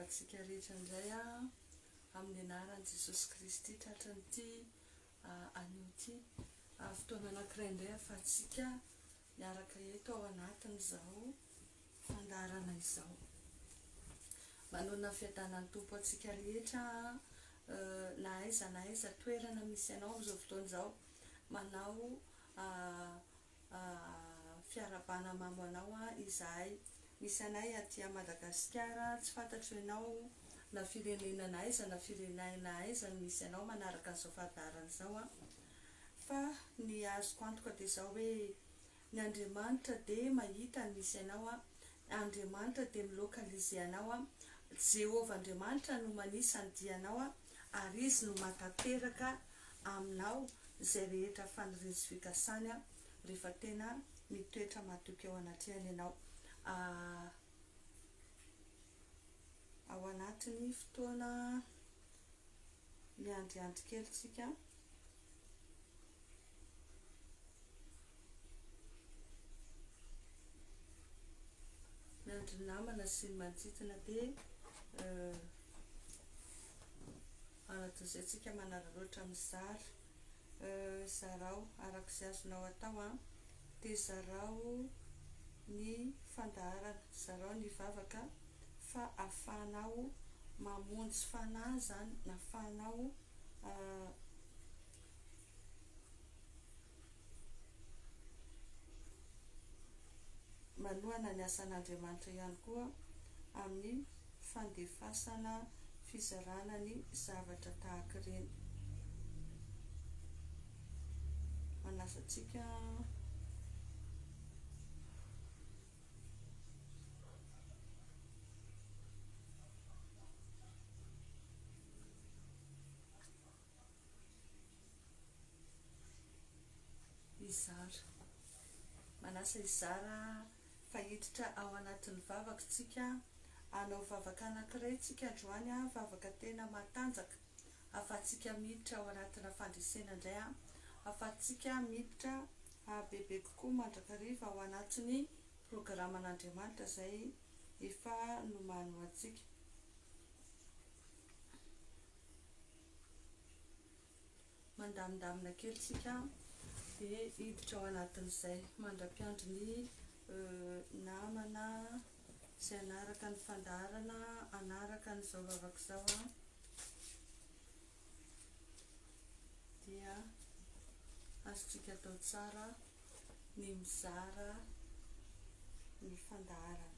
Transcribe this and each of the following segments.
antsika rehetra indray amin'ny anaran'i Jesosy Kristy tratran'ity anioty fotoana anankiray indray ahafahantsika miaraka eto ao anatin'izao fandarana izao. Manona fiadanan'ny tompo antsika rehetra na aiza toerana misy ianao amin'izao fotoana izao, manao fiarabana mamo anao izahay. Misy anay aty Madagasikara, tsy fantatro ianao na firenena aiza na firenena aiza misy anao manaraka an'izao fandarana izao fa ny azoko antoka dia izao hoe ny Andriamanitra dia mahita ny misy anao Andriamanitra dia milokalize anao Jehovah Andriamanitra no manisy andianao ary izy no matateraka aminao izay rehetra fanirizy fikasany rehefa tena mitoetra matoky ao anatrehany ianao. Ao anatin'ny fotoana miandriandry kely tsika miandry namana sy ny manodidina dia anatin'izay tsika manararaotra mizara zarao arak'izay azonao atao dia zarao ny fandarana, zarao ny vavaka fa ahafahanao mamonjy fanahy zany, na ahafahanao manohana ny asan'Andriamanitra ihany koa amin'ny fandefasana fizarana ny zavatra tahaka ireny. Manasa antsika izara, manasa izara fahiditra ao anatin'ny vavaka tsika, anao vavaka anankiray tsika androany vavaka tena matanjaka, ahafahantsika miditra ao anatina fandresena indray ahafahantsika miditra bebe kokoa mandrakariva ao anatin'ny programan'Andriamanitra izay efa nomano antsika. Mandamindamina kely tsika dia hiditra ao anatin'izay mandra-piandry ny namana izay anaraka ny fandarana, anaraka n'izao vavaka izao dia azontsika atao tsara ny mizara ny fandarana.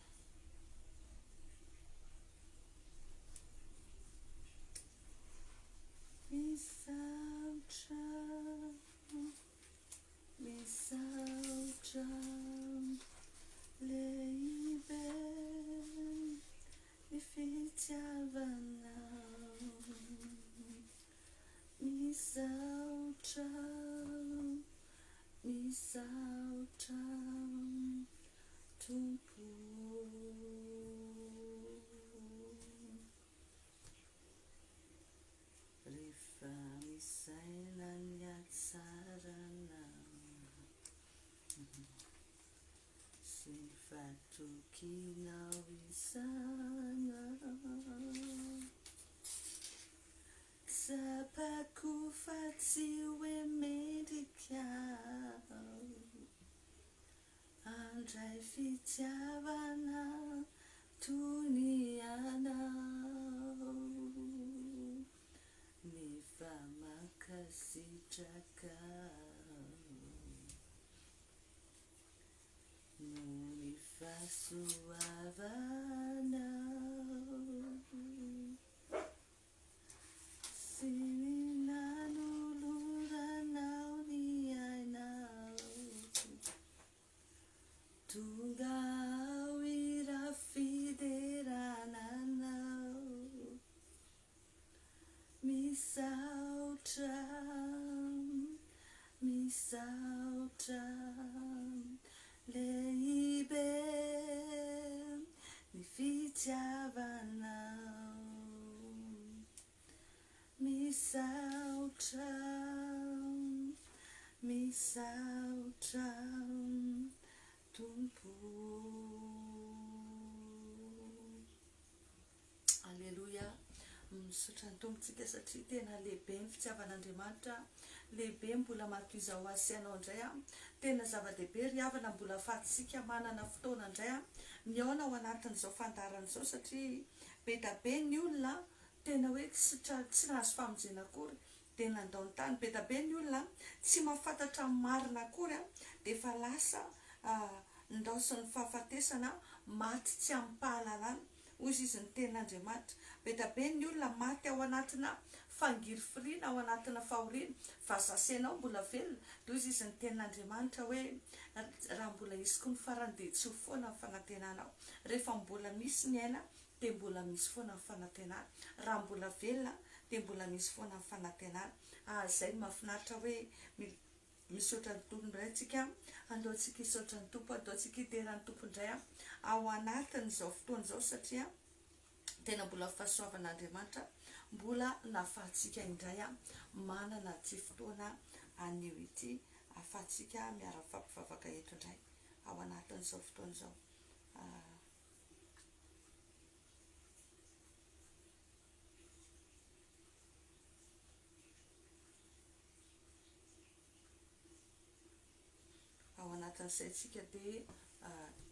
Misaotra, misaotra lehibe ny fitiavanao, misaotra, misaotra Tompo. Rehefa misaina ny hatsaranao sy ny fahatokinao izana, tsapako fa tsy hoe mendrika andray fitiavana toy ny anao, nefa mankasitraka noho ny fahasoavanao sy ny nanoloranao ny ainao, tonga ao irafiderananao. Misaotra, misaotra lehibe ny fitiavanao, misaotra, misaotra Tompo. misaotra ny tompontsika satria tena lehibe ny fitiavan'Andriamanitra, lehibe mbola matoizao azy sy anao indray tena zava-dehibe ry havana mbola ahafahantsika manana fotoana indray miaona ao anatin'izao fandaharana izao satria be da be ny olona tena hoe tsy nahazo famonjena akory dia nandao ny tany, be da be ny olona tsy mahafantatra marina akory dia efa lasa ndaosy ny fahafatesana maty tsy amin'ny pahalalana hoy izy ny tenin'Andriamanitra. Be da be ny olona maty ao anatina fangirifiriana, ao anatina fahoriana fa zasenao mbola velona. Hoy izy ny tenin'Andriamanitra hoe raha mbola hisy koa ny farany dia tsy ho foana ny fanantenanao. Rehefa mbola misy ny aina dia mbola misy foana ny fanantenana, raha mbola velona dia mbola misy foana ny fanantenana. Zay mahafinaritra hoe misaotra ny tompo indray tsika, andaontsika hisaotra ny tompo, andaontsika hiteran'ny tompo indray ao anatin'izao fotoana izao satria tena mbola fahasoavan'Andriamanitra mbola nahafahantsika indray manana ty fotoana anio ity, ahafahantsika miara-fampivavaka eto indray ao anatin'izao fotoana izao. Ao anatin'izay tsika dia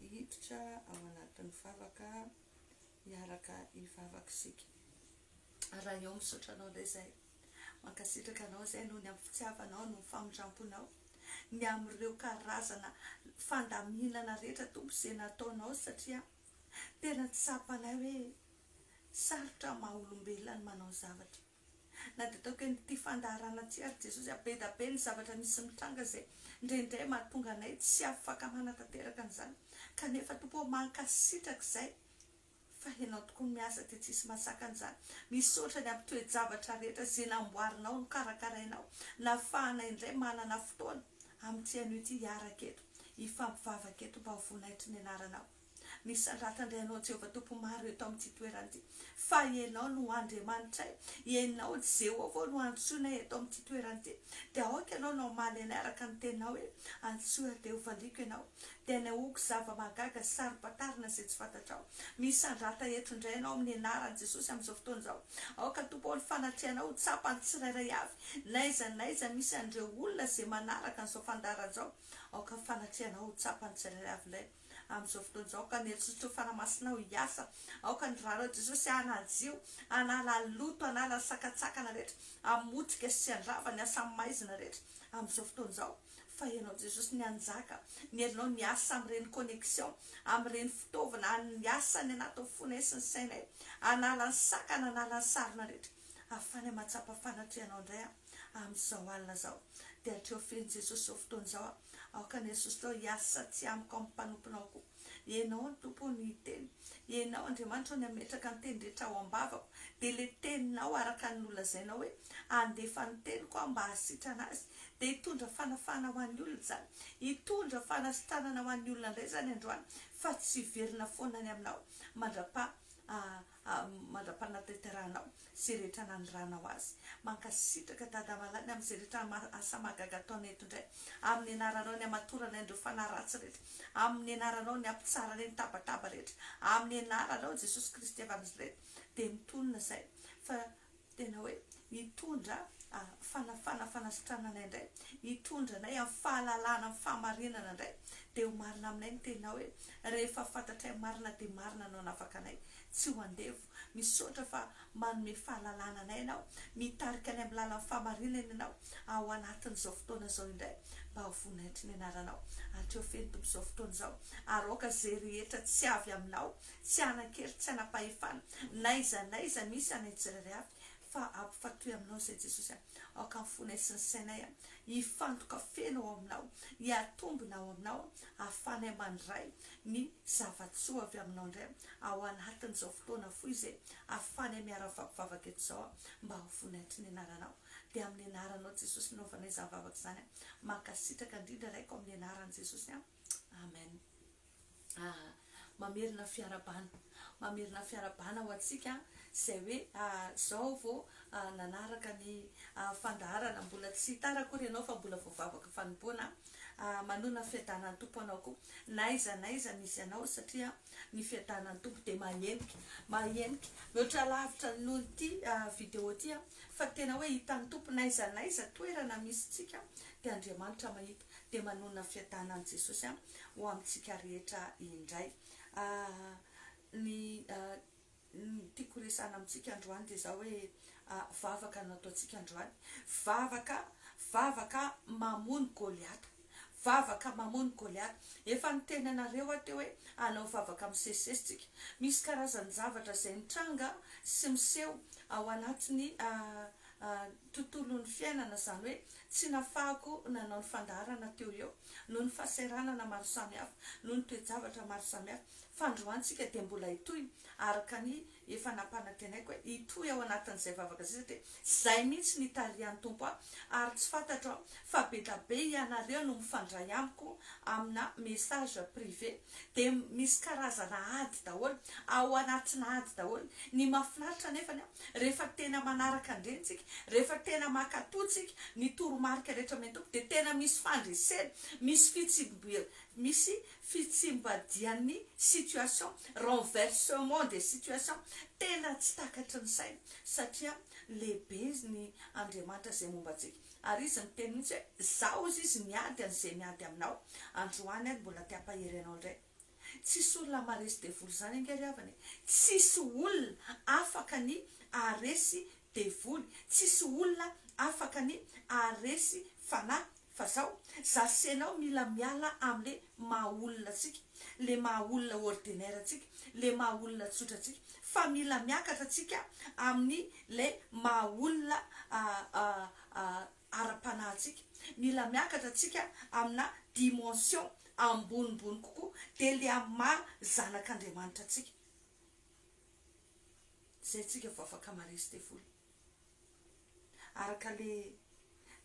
hiditra ao anatin'ny vavaka, miaraka hivavaka isika. Raha eo misaotra anao indray izay, mankasitraka anao izay noho ny amin'ny fitiavanao, noho ny famindramponao, ny amin'ireo karazana fandaminana rehetra tompo izay nataonao satria tena tsapanay hoe sarotra maha-olombelona ny manao zavatra. Na dia ataoko hoe ity fandaharana ty ary Jesosy be da be ny zavatra misy mitranga izay indraindray mahatonga anay tsy afaka manatanteraka an'izany, kanefa tompo mankasitraka izay fa hainao tokoa miasa dia tsisy masaka an'izany. Misaotra ny amin'ny toe-javatra rehetra izay namboarinao, nokarakarainao, nahafahanay indray manana fotoana amin'ity anio ity hiaraka eto, hifampivavaka eto mba ho vonaitry ny anaranao. Misandratan-dray anao Jehovah tompo maro eto amin'ity toerana ity, fa ianao no Andriamanitray, ianao Jehovah no antsoinay eto amin'ity toerana ity, dia aoka ianao no hamaly anay araka ny teninao hoe antsoa dia ho valiko ianao, dia nahoako zava-magaga sarom-patarina izay tsy fantatrao. Misandrata eto indray ianao amin'ny anaran'i Jesosy amin'izao fotoana izao. Aoka tompo ny fanatrianao ho tsapany tsirairay avy, n'aiza misy an'ireo olona izay manaraka an'izao fandaharana izao, aoka ny fanatrianao ho tsapany tsirairay avy ilay amin'izao fotoana izao. Aoka ny Jesosy fanamasinao hiasa, aoka ny rahanao Jesosy hanajio, hanala loto, hanala sakatsakana rehetra, hamotrika sy handrava ny asa maizina rehetra amin'izao fotoana izao. Fa ianao Jesosy ny anjaka, ny ianao ny asa amin'ireny connexion, amin'ireny fitaovana, ny asa ny anaty fonay sy ny sainay, hanala ny sakana, hanala ny sarina rehetra, ahafany mahatsapa fanatrianao indray amin'izao alina izao. Dia hatreo feny Jesosy izao fotoana izao, aoka ny Jesosy tao hiasa tsy amiko amin'ny mpanomponao koa. Ianao ny tompo ny teny, ianao Andriamanitra ny ametraka ny teny rehetra ao am-bavako, dia ilay teninao araka ny nolazainao hoe andefa ny teniko mba hasitrana azy, dia hitondra fanafana ho an'ny olona izany, hitondra fanasitranana ho an'ny olona indray izany androany, fa tsy verina foana ny aminao mandra-panatanteranao izay rehetra nanoranao azy. Mankasitraka dada malany amin'izay rehetra asa magaga ataonay eto indray, amin'ny anaranao ny hamatorana ireo fanaratsy rehetra, amin'ny anaranao ny hampitsara ny tabataba rehetra, amin'ny anaranao Jesosy Kristy avy amin'izay dia mitonona izay fa tena hoe hitondra fanafana fanasitranana indray, hitondra nay amin'ny fahalalana, amin'ny fahamarinana indray, dia ho marina aminay ny teninao hoe rehefa fantatray marina dia marina anao nafaka anay, tsy ho andevo. Misaotra fa manome fahalalana anay ianao, mitarika any amin'ny lalan'ny fahamarinana ianao ao anatin'izao fotoana izao indray mba ho vonaitry ny anaranao. Hatreo feny tompo izao fotoana izao, ary aoka izay rehetra tsy avy aminao, tsy hanan-kery, tsy hanam-pahefana, n'aiza misy anay tsirairay avy, fa ampifatoy aminao izay Jesosy, aoka ny fonay sy ny sainay hifantoka feno ao aminao, hiatombona ao aminao, ahafanay mandray ny zavatsoa avy aminao indray ao anatin'izao fotoana foy izay ahafanay miara-fampivavaka eto izao mba ho vonaitry ny anaranao. Dia amin'ny anaranao Jesosy naovanay izany vavaka izany, mankasitraka indrindra raiko amin'ny anaran'i Jesosy. Amen. mamerina fiarabana ho antsika zay hoe zao vao nanaraka ny fandaharana mbola tsy tarakory ianao fa mbola voavavaka fanomboana manona fiadanan'ny tompo anao koa na iza misy anao satria ny fiadanan'ny tompo dia mahenika mihoatra lavitra noho ity vidéo ty fa tena hoe hitan'ny tompo na iza toerana misy tsika dia Andriamanitra mahita dia manona fiadanan'i Jesosy ho amintsika rehetra indray. Ny tiako resana amintsika androany dia zao hoe vavaka no ataontsika androany, vavaka mamono Goliata. Efa nitenanareo ateo hoe anao vavaka misesisesitsika, misy karazany zavatra izay mitranga sy miseho ao anatiny tontolon'ny fiainana, zany hoe tsy nafahako nanao ny fandaharana teo eo noho ny fahasahiranana maro samihafa, noho ny toe-javatra maro samihafa, fa androantsika dia mbola hitohy araka ny efa nampanantenaiko hoe hitohy ao anatin'izay vavaka zay, satria zay mihitsy ny tarian'ny tompo ary tsy fantatro fa be da be ianareo no mifandray amiko amina message privé dia misy karazana ady daholo ao anatina ady daholo. Ny mahafinaritra nefany rehefa tena manaraka andrentsika, rehefa tena makatotsika ny toromarika rehetra mentompo dia tena misy fandresena, misy fitsimbadian'ny situation, renversement des situations, tena tsy takatry ny saina satria lehibe ny Andriamanitra zay momba antsika. Ary izy miteny mihitsy hoe zao izy miady an'izay miady aminao. Androany mbola te-hampahery anao indray. Tsisy olona maharesy devoly zany angariavany, tsisy olona afaka ny aresy devoly, tsisy olona afaka ny aresy fanahy. Fa zao zasenao mila miala amle mahaolona tsika, le mahaolona ordinaire atsika, le mahaolona tsotra atsika, fa mila miakatra atsika amin'ny le mahaolona ara-panahy atsika, mila miakatra atsika amina dimension ambonimbony kokoa dia le maha zanak'Andriamanitra atsika. Zay tsika vao afaka maharesy devoly araka le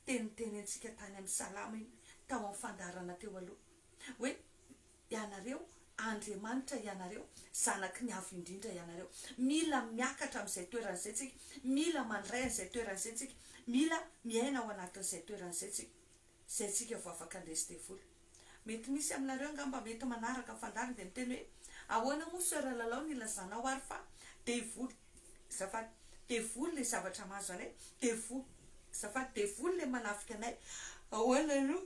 tenitenentsika tany amin'ny salama iny tao amin'ny fandaharana teo aloha hoe ianareo Andriamanitra, ianareo zanaky ny avy indrindra, ianareo mila miakatra amin'izay toerana izay tsika, mila mandray an'izay toerana izay tsika, mila miaina ao anatin'izay toerana izay tsika. Zay tsika vao afaka andresy devoly. Mety misy aminareo angamba mety manaraka ny fandaharana dia miteny hoe ahoana moa sœur lalao ny ilazanao ary fa devoly, zafady devoly le zavatra mahazo anay, devoly zafady devoly le manafika anay, ahoana no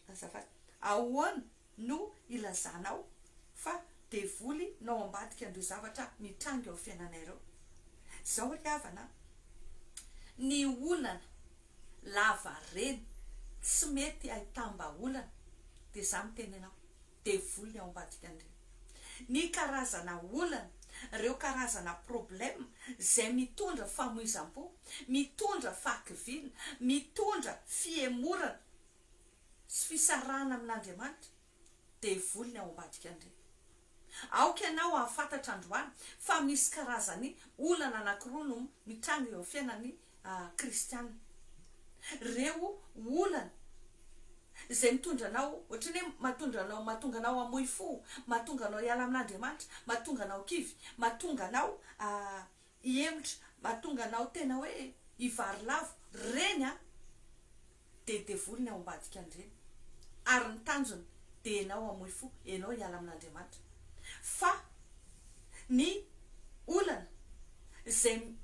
azafady ahoana no ilazanao fa devoly nao ambadika andreo zavatra mitrango eo fiainanay ireo. Zao ry havana, ny olana lava reny tsy mety ahitamba-olana dia za miteny anao devoly ao ambadika andreo. Ny karazana olana, reo karazana problème zay mitondra famoizam-po, mitondra fakivina, mitondra fiemorana sy fisarana amin'Andriamanitra, devoly ao ambadika andreo. Aoka ianao ahafantatra androany fa misy karazany olana anankiroa no mitranga eo fiainan'ny kristiana. Reo olana zay mitondra anao, ohatrany hoe mahatonga anao hamoy fo, mahatonga anao hiala amin'Andriamanitra, mahatonga anao kivy, mahatonga anao hiemotra, mahatonga anao tena hoe hivary lavo, reny dia devoly ao ambadika andreny. Ary ny tanjony dia enao hamoy fo, enao hiala amin'Andriamanitra. Fa ny olana zay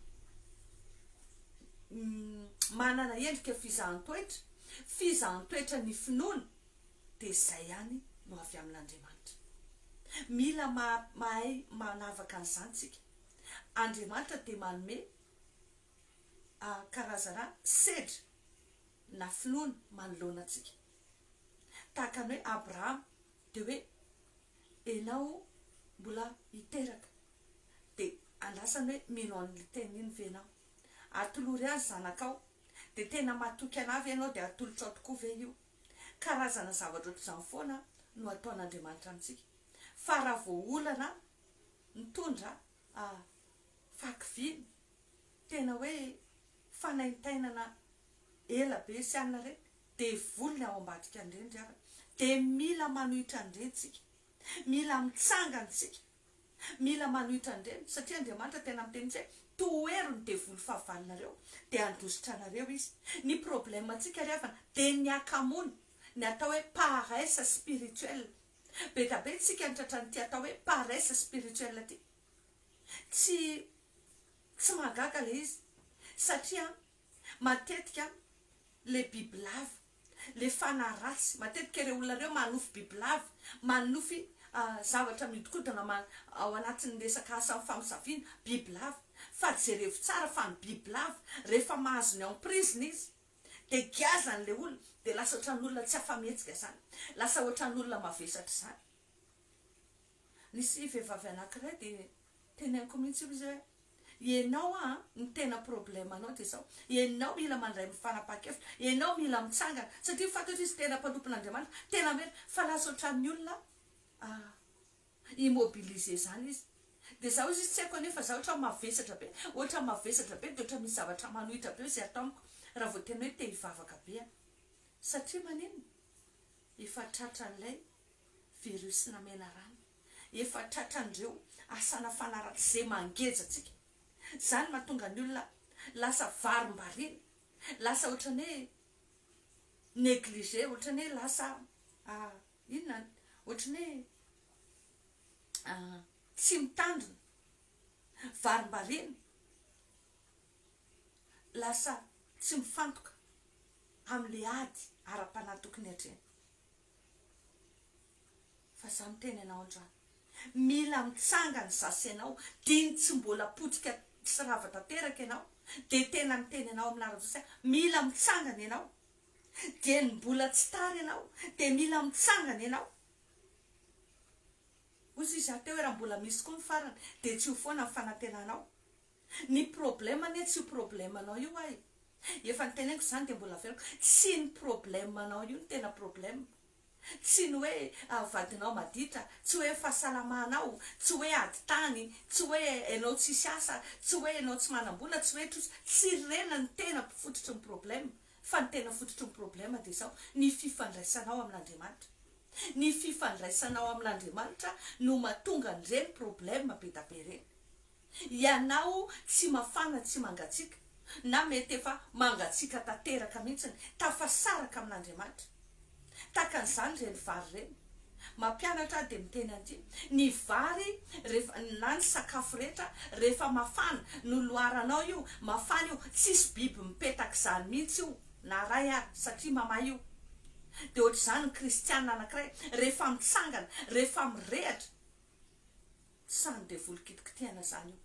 manana endrika fizahan-toetra ny finoana dia zay ihany no avy amin'Andriamanitra. Mila mahay manavaka an'izany tsika. Andriamanitra dia manome karazana sedra na finoana manoloana atsika. Tahaka ny hoe Abraham dia hoe enao mbola hiteraka dia andrasany hoe mino an'le teniny venao, atolory azy zanakao dia tena matoky anavy ianao dia atolotra ao tokoa ve io. Karazana zavatra ohatr'izany foana no ataon'Andriamanitra amintsika. Fa raha vao olana mitondra fakiviny, tena hoe fanaintainana ela be sy alina reny, devoly ao ambadika andreny ry havana, dia mila manohitra andrentsika, mila mitsangana tsika mila manohitra andreny satria Andriamanitra tena miteny hoe toero ny devoly fahavalonareo dia andositra anareo izy ny problème antsika rehefa dia ny akamoana ny atao hoe paresse spirituelle be da be tsika nitratrany ty atao hoe paresse spirituelle ty tsy magaga le izy satria matetika le bibilava le fanaratsy matetika ireo olona reo manofy bibilava manofy zavatra miodikodana ao anatin'ny resaka asa amin'ny famosavina bibilava fa jerevo tsara fa ny bibilava rehefa mahazo ny emprisiny izy dia giazany le olona dia lasa ohatran'olona tsy afametsika zany lasa ohatran'olona mavesatra zany nisy vehivavy anankiray dia teneniko mihitsy izy hoe ianao ny tena problème anao dia zao ianao mila mandray mifanapa-kevitra ianao mila mitsangana satria fantatra izy tena mpanompon'Andriamanitra tena mety fa lasa ohatran'ny olona immobilisé zany izy dia zaho izy tsy haiko anefa za ohatra mavesatra be dia ohatra misy zavatra manohitra be izay ataoniko raha vao tena hoe te hivavaka be satria manino efa tratran'ilay virus namena rano efa tratran'ireo asana fanaratsy izay mangejatsika zany mahatonga ny olona lasa varim-barina lasa ohatrany hoe négligé ohatrany hoe lasa inona ohatrany hoe tsy mitandrina varim-barina lasa tsy mifantoka amin'le ady ara-panatokony hatreny fa za miteny anao androany mila mitsangana zasenao diny tsy mbola potika sy rava tanteraka ianao dia tena miteny anao amin'n'ara-dosa mila mitsangana ianao dia ny mbola tsy tara ianao dia mila mitsangana ianao ozy izy ateo hoe raha mbola misy koa ny farany dia tsy ho foana ny fanantenanao ny problème anie tsy ho problème anao io ay efa nyteneniko zany dia mbola veriko tsy ny problème anao io ny tena problème tsy ny hoe vadinao maditra tsy hoe fahasalamanao tsy hoe ady tany tsy hoe ianao tsisy asa tsy hoe ianao tsy manam-bola tsy hoe tsy rena ny tena fototry ny problème fa ny tena fototry ny problème dia zao ny fifandraisanao amin'Andriamanitra ny fifandraisanao amin'Andriamanitra no mahatonga an'ireny problème be da be reny ianao tsy mafana tsy mangatsika na mety efa mangatsika tanteraka mihitsiny tafasaraka amin'Andriamanitra takan'izany reny vary reny mampianatra dia miteny an'ity ny vary rehefa na ny sakafo rehetra rehefa mafana no loaranao io mafana io tsisy biby mipetaka izany mihitsy io na ray ary satria mamay io dia ohatr'izany ny kristianina anankiray rehefa mitsangana rehefa mirehatra sany devoly kitikitiana zany io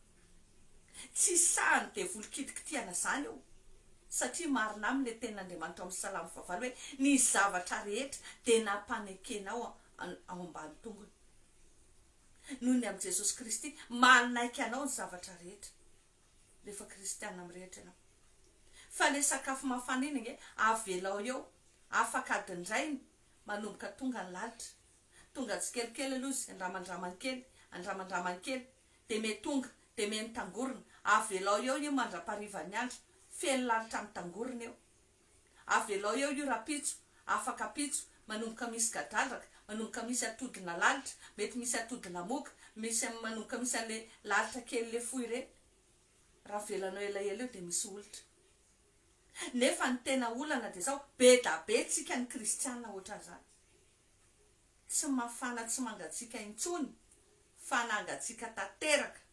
tsy sany devoly kitikitiana zany io satria marina aminy le ten'Andriamanitra amin'ny salamo fahavalo hoe ny zavatra rehetra dia nampanekenao ao ambany tongony noho ny amin'i Jesosy Kristy manaiky anao ny zavatra rehetra rehefa kristianina mirehatra ianao fa le sakafo mafana iny nge avelao eo afaka adiny rainy manomboka tonga ny lalitra tonga tsikelikely aloha izy andramandramany kely dia me tonga dia me mitangorona avelao eo io mandra-parivany andro feno lalitra mitangorona eo avelao eo io rapitso afaka pitso manomboka misy gadradraka manomboka misy atodina lalitra mety misy atodina moka misy manomboka misy an'le lalitra kely le foy ireny raha velanao elaela eo dia misy olitra nefa ny tena olana dia zao be da be tsika ny kristianina ohatran'izany tsy mafana tsy mangatsika intsony fa nangatsika tanteraka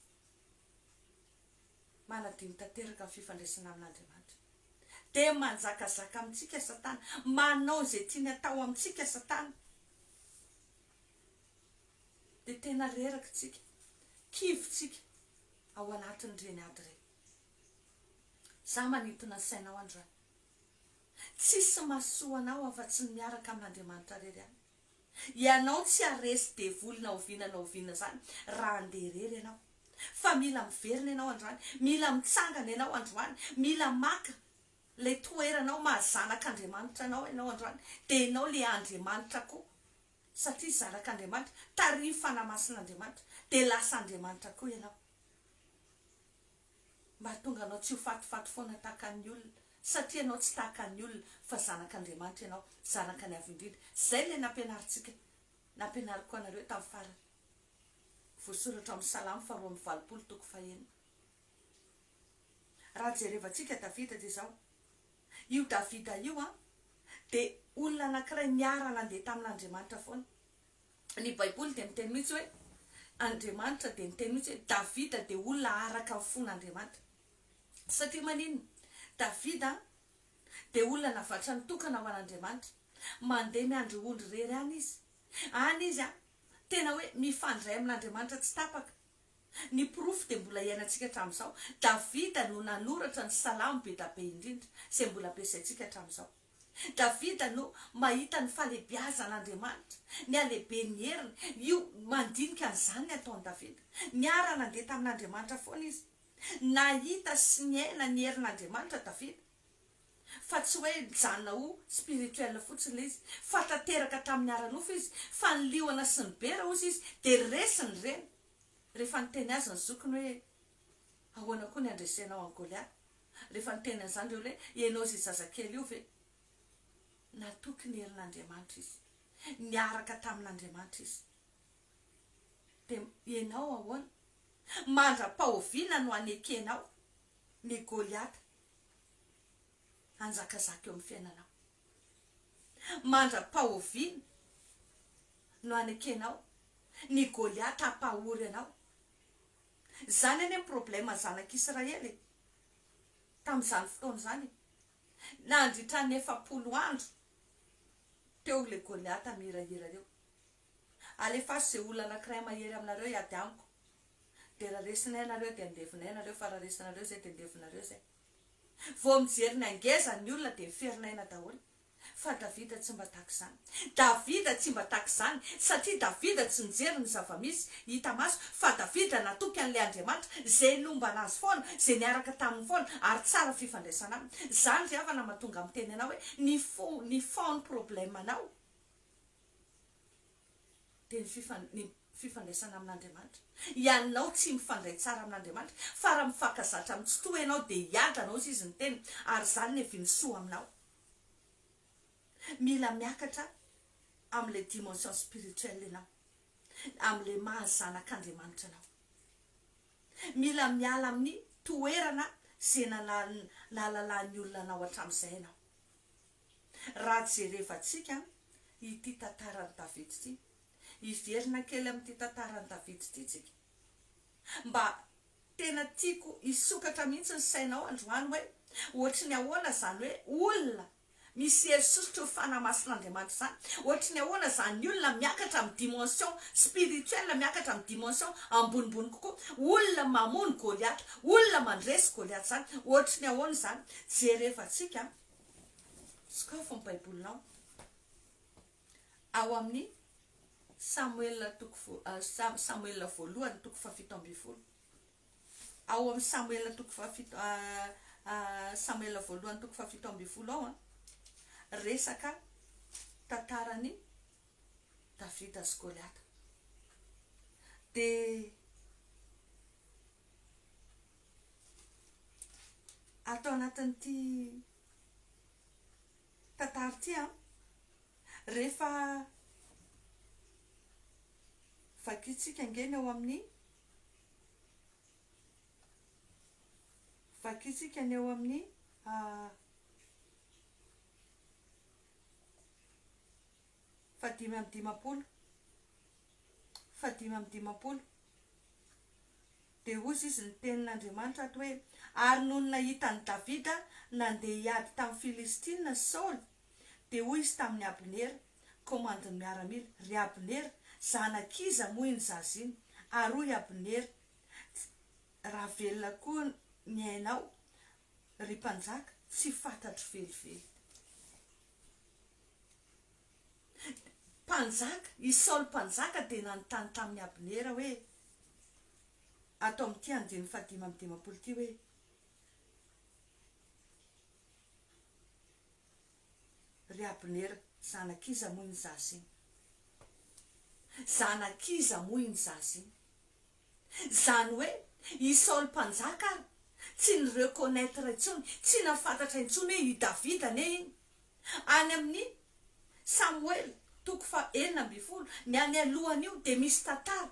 manadiny tanteraka ny fifandraisana amin'Andriamanitra dia manjakazaka amintsika satana manao izay tiany atao amintsika satana dia tena reraka tsika kivotsika ao anatin'ireny ady reny za manintona ny sainao androany tsisy mahasoanao afa-tsy ny miaraka amin'Andriamanitra rery any ianao tsy aresy devolina oviana zany raha andeha rery ianao fa mila miverina ianao androany mila mitsangana ianao androany mila maka le toeranao mahazanak'Andriamanitra ianao androany dia ianao le Andriamanitra koa satria zanak'Andriamanitra tarihy fanamasin'Andriamanitra dia lasa Andriamanitra koa ianao mba tonga anao tsy ho fatifaty foana tahaka ny olona satria anao tsy tahaka ny olona fa zanak'Andriamanitra ianao zanaka ny avy indrindra zay le nampianaritsika nampianariko anareo tamin'ny farany voasoratra amin'ny salamy 2:20 raha jerevantsika Davida dia zao io Davida io dia olona anankiray niara nandeha tamin'Andriamanitra foana. Ny Baiboly dia miteny mihitsy hoe Andriamanitra dia miteny mihitsy hoe Davida dia olona araka amin'ny fon'Andriamanitra. Satria maninona? Davida dia olona navatra nitokana ho an'Andriamanitra, mandeha miandry ondry rery any izy. Any izy tena hoe mifandray amin'Andriamanitra tsy tapaka. Ny porofo dia mbola iainantsika hatramin'izao. Davida no nanoratra ny salamo be da be indrindra izay mbola ampiasaintsika hatramin'izao. Davida no mahita ny falebiazan'Andriamanitra, ny alehibe ny heriny. Io mandinika an'izany ny ataon'i Davida. Niara nandeha tamin'Andriamanitra foana izy. Nahita sy niaina ny herin'Andriamanitra Davida. Fa tsy hoe janona ho spirituel fotsiny izy, fa tanteraka tamin'ny ara-nofo izy, fa ny liona sy ny bera ozy izy dia resiny reny. Rehefa niteny azy ny zokiny hoe ahoana koa ny andresenao an'i Goliath. Rehefa niteny an'izany ireo hoe ianao izay zazakely io ve? Natoky ny herin'Andriamanitra izy, niaraka tamin'Andriamanitra izy. Dia ianao ahoana? Mandra-pahoviana no anekenao ny Goliath anjakazaka eo amin'ny fiainanao. Mandra-pahoviana no anekenao ny Goliath hampahory anao. Zany anie problema zanak'Israely tamin'izany fotoana izany. Nandritra ny 40 andro teo le Goliath mirahira reo. Alefa izay olona anankiray mahery aminareo hiady amiko, dia raha resinay nareo dia andevinay nareo, fa raha resinareo zay dia andevinareo zay. Vao mijery ny angeza ny olona dia miferinaina daholo. Fa Davida tsy mba tahaka izany. Davida tsy mba tahaka izany satria Davida tsy nijery ny zava-misy hita maso, fa Davida natoky an'ilay Andriamanitra izay nomba anazy foana, izay niaraka taminy foana ary tsara fifandraisana aminy. Zany ry havana mahatonga amin'ny teny anao hoe ny fond problemanao dia ny fifandraisana amin'Andriamanitra. Ianao tsy mifandray tsara amin'Andriamanitra, fa raha mifankazatra amin'ny tsy toa ianao dia hiadanao sy izy ny teny, ary zany ny vinisoa aminao. Mila miakatra amin'ilay dimension spirituelle ianao, amin'ilay mahazanak'Andriamanitra anao. Mila miala amin'ny toerana izay nalalan'ny olona anao hatramin'izay ianao. Raha jerevantsika ity tantaran'i Davida ity, hiverina kely amin'ity tantaran'i Davida ity tsika, mba tena tiako hisokatra mihitsy ny sainao androany hoe ohatry ny ahoana zany hoe olona misy herisosotro fanamasin'Andriamanitra zany, ohatry ny ahoana zany olona miakatra amin'ny dimension spirituelle, miakatra amin'ny dimension ambonimbony kokoa, olona mamono Goliath, olona mandresy Goliath zany, ohatry ny ahoana zany. Jerevantsika sokafo ny baibolinao ao amin'ny Samuel voalohany 17:20. Ao amin'ny Samuel voalohany 17:20 ao resaka tantarany Davida sy Goliath. Dia atao anatin'ity tantara ity rehefa vakitsika angeny ao amin'ny fadimy amby dimapolo dia ozy izy ny tenin'Andriamanitra ato hoe ary noho ny nahitany Davida nandeha hiady tamin'ny Filistina Saoly, dia hoy izy tamin'ny Abner komandin'ny miaramila, ry Abner zanakiza moa iny zaziny, ary hoy Abner raha velona koa ny ainao ry mpanjaka, tsy fantatro velively. Mpanjaka, i Saoly mpanjaka dia nanontany tamin'ny Abner hoe atao amin'ity andiny 15 ity hoe ry Abner zanakiza moa iny zaziny, zanakiza moa iny zaziny. Zany hoe i Saoly mpanjaka ary tsy ny reconnaître intsony, tsy nafantatra intsony hoe i Davida ane iny. Any amin'ny Samuel toko fa 12 ny any alohan'io dia misy tantara.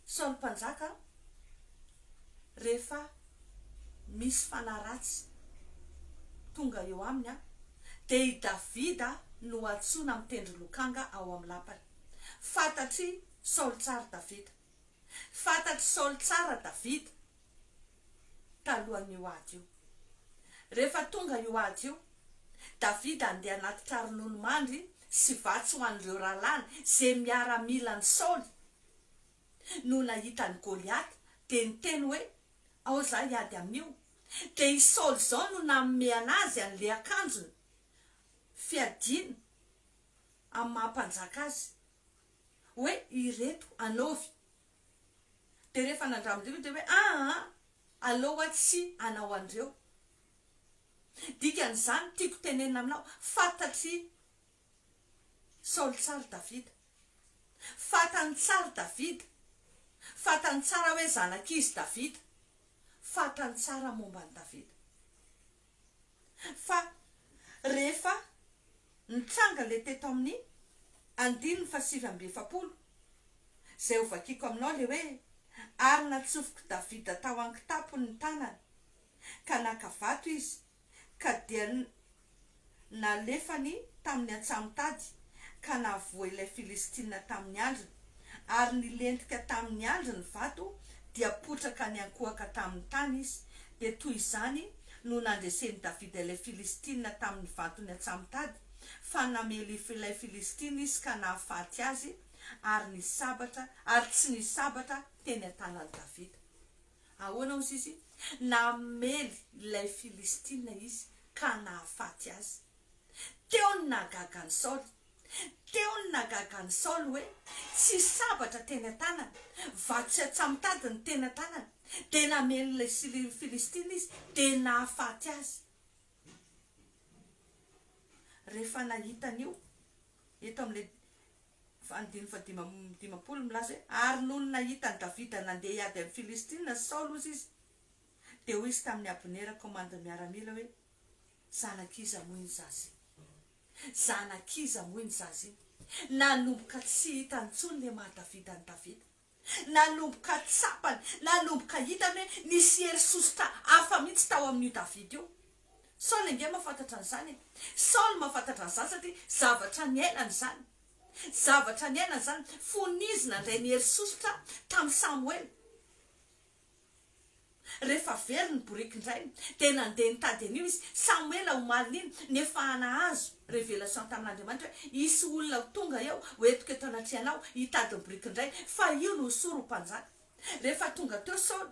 Saoly mpanjaka rehefa misy fanaratsy tonga eo aminy dia i Davida no antsoina mitendry lokanga ao amin'ny lampany. Fantatry Saoly tsara Davida, fantatry Saoly tsara Davida talohan'io ady io. Rehefa tonga io ady io, Davida andeha anaty rononomandry sy vatsy ho an'ireo rahalahy zay miaramila ny Saoly no nahitany Goliath dia niteny hoe ao zah hiady amin'io. Dia i Saoly zao no nanome anazy an'le akanjony fiadiana amin'ny mahampanjaka azy hoe ireto anaovy. Dia rehefa nandramindreo dia hoe aloha tsy anao andreo. Dikan'izany tiako tenenina aminao, fantatry Saoly tsara Davida, fantany tsara Davida, fantany tsara hoe zanakizy Davida, fantany tsara momba ny Davida. Fa rehefa nitranga le teto amin'ny 7:7 zay ho vakiako aminao le hoe ary natsofoko Davida tao ankitapony ny tanany ka naka vato izy ka dia nalefany tamin'ny antsamitady ka navoa ilay Filistina tamin'ny andriny ary nilentika tamin'ny andriny vato dia potraka ny ankohaka tamin'ny tany izy. Dia toy izany no nandreseny Davida ilay Filistina tamin'ny vatony antsamitady fa namely ilay Filistina izy ka nahafaty azy ary nisabatra ary tsy nisabatra teny an-tanan'i Davida. Ahoana ozy izy? Namely ilay Filistina izy ka nahafaty azy. Teo ny nahagaga ny Saoly, teo ny nahagaga ny Saoly hoe tsy sabatra teny an-tanany, vatsy antsamitady ny teny an-tanany, dia namely ilay Filistina izy dia nahafaty azy. Rehefa nahitan'io eto amin'le 5:50 milaza hoe ary noho ny nahitany Davida nandeha hiady amin'ny Filistina Saoly ozy izy dia hoy izy tamin'ny Abner komanda miaramila hoe zanakiza moa iny zazy, zanakiza moa iny zazy. Nanomboka tsy hitany intsony le maha Davida ny Davida, nanomboka tsapany, nanomboka hitany hoe nisy hery sositra hafa mihitsy tao amin'io Davida io. Saoly nge mahafantatra an'izany, Saoly mahafantatra an'izany satria zavatra ny ainany zany, zavatra ny ainany zany. Fonizina indray ny hery sositra tamin'ny Samuel. Rehefa very ny boriky-ndray dia nandeha nitady an'io izy. Samuel omalina iny nefa nahazo révélation tamin'Andriamanitra hoe isy olona tonga eo hoentiko eto anatrehanao hitady ny boriky-ndray, fa io no soro mpanjaka. Rehefa tonga teo Saoly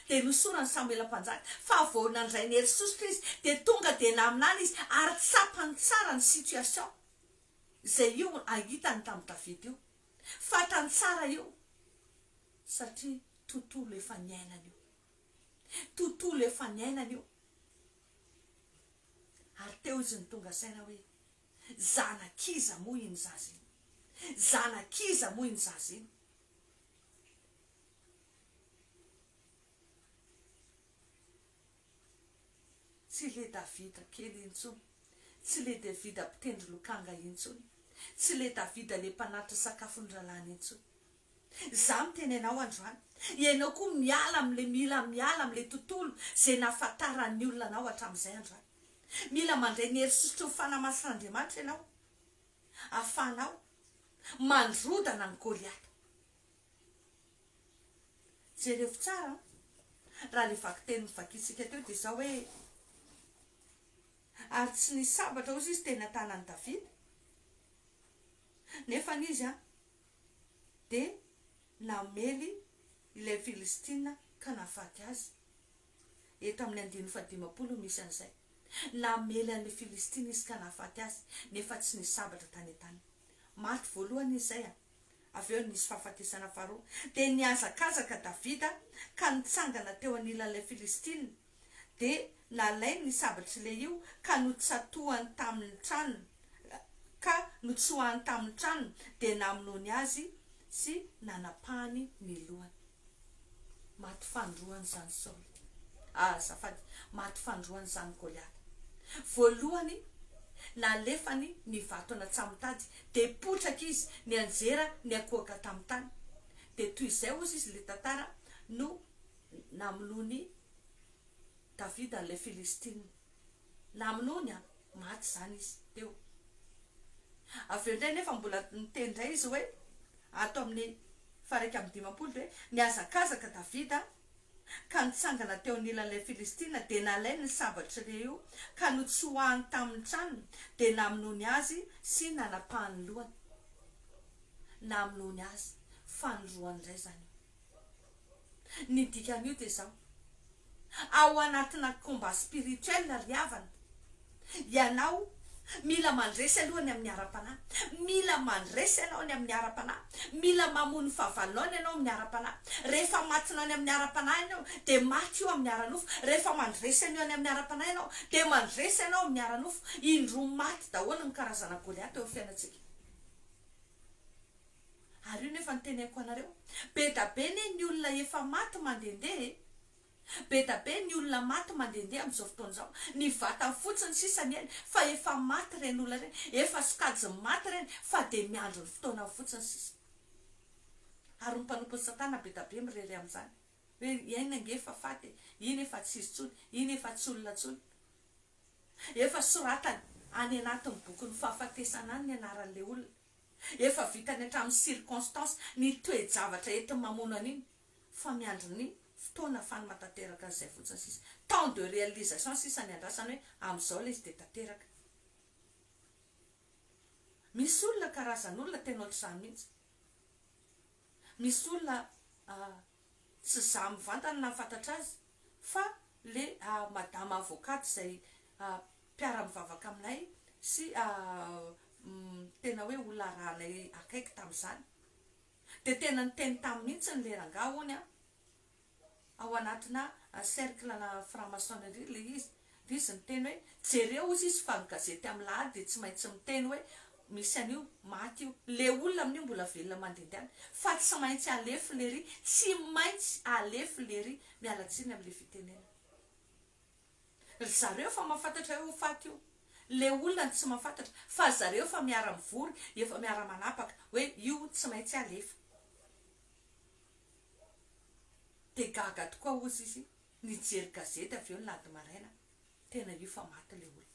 dia nosorany Samuel mpanjaka, fa vao nandray ny hery sositra izy dia tonga dia naminany izy ary tsapany tsara ny situation zay io ahitany tamin'ny Davida io. Fantany tsara io satria tontolo efa niainany io, tontolo efa niainany io. Ary teo izy ny tonga saina hoe zanakiza moa iny zazy iny, zanakiza moa iny zazy iny. Tsy le Davida kely intsony, tsy le Davida mpitendry lokanga intsony, tsy le Davida le mpanatitra sakafony ralany intsony. Za mitenenao androany, ianao koa miala am'le miala am'le tontolo zay nahafantaran'ny olona anao hatramin'izay androany. Mila mandray ny hery sositra ho fanamasin'Andriamanitra ianao, ahafahanao mandrodana ny Goliath. Jereo tsara raha le vakiteny vakitsika teo dia zao hoe ary tsy nisabatra ozy izy teny an-tanan'i Davida nefa n'izy dia namely ilay Filistina ka nahafaty azy. Eto amin'ny 5:50 misy an'izay, namely an'ilay Filistina izy ka nahafaty azy nefa tsy nisabatra tany an-tany. Maty voalohany izay avy eo nisy fahafatesana faharoa dia niazakazaka Davida ka nitsangana teo anilan'ilay Filistina dia nalay ny sabatry le io ka notsatohany tamin'ny tranony, ka notsoahany tamin'ny tranony dia namonoany azy sy nanapahany ny lohany. Maty fandroany zany Saoly, azafady, maty fandroany zany Goliath. Voalohany nalefany ny vatona tsamitady de potraka izy ny anjera ny akoaka tamin'ny tany de toy izay ozy izy le tantara no namonoany Davida an'ilay Filistina namonoany maty zany izy teo avy eo indray nefa mbola niteny indray izy hoe ato amin'ny 1:15 hoe niazakazaka Davida ka nitsangana teo anilan'ilay Filistina de nalainy ny sabatra io ka notsoahany tamin'ny tranony de namonoany azy sy nanapahany lohany namonoany azy fanoroany indray zany ny dikan'io de zao ao anatina combat spirituel riavana ianao mila mandresy alohany amin'ny ara-panahy mila mandresy ianao ny amin'ny ara-panahy mila mamono fahavalonao ianao amin'ny ara-panahy rehefa matinao ny amin'ny ara-panahy ianao de maty io amin'ny ara-nofo rehefa mandresy anao ny amin'ny ara-panahy ianao de mandresy ianao amin'ny ara-nofo indroa maty daholo ny karazana Goliaty eo fiainantsika ary io nefa niteneko anareo be da be ny olona efa maty mandendeha be da be ny olona maty mandendeha amin'izao fotoana zao ny vatany fotsiny sisany eny fa efa maty reny olona reny efa sokajy maty reny fa de miandro ny fotoana fotsiny sisa ary ny mpanompo Satana be da be mirery amin'izany hoe eny ange efa faty iny efa tsy izy tsony iny efa tsy olona tsony efa soratany any anatin'ny boky ny fahafatesana any ny anaran'le olona efa vitany hatramin'ny circonstance ny toe-javatra entin'ny mamono an'iny fa miandro ny fotoana afany matateraka an'izay fotsiny sisa temps de réalisation sisa ny andrasany hoe amin'izao le izy de tanteraka misy olona karazan'olona tena ohatr'izany mihitsy misy olona tsy za mivantana na fantatra azy fa le madama avocate zay mpiara-mivavaka aminay sy tena hoe olona rahanay akaiky tamin'izany de tena niteny tamin'ny mihitsy ny le rangahy hony ao anatina cercle na franc-maçonnerie le izy niteny hoe jereo izy fa ny gazety amin'ny lahady de tsy maintsy miteny hoe misy an'io maty io le olona amin'io mbola velona mandendehana fa tsy maintsy alefo lery tsy maintsy alefo lery mialatsiny amin'le fitenena zareo fa mahafantatra hoe ho faty io le olona tsy mahafantatra fa zareo fa miara-mivory efa miara-manapaka hoe io tsy maintsy alefa de gaga tokoa ozy izy nijery gazety avy eo ny lady maraina tena io fa maty le olona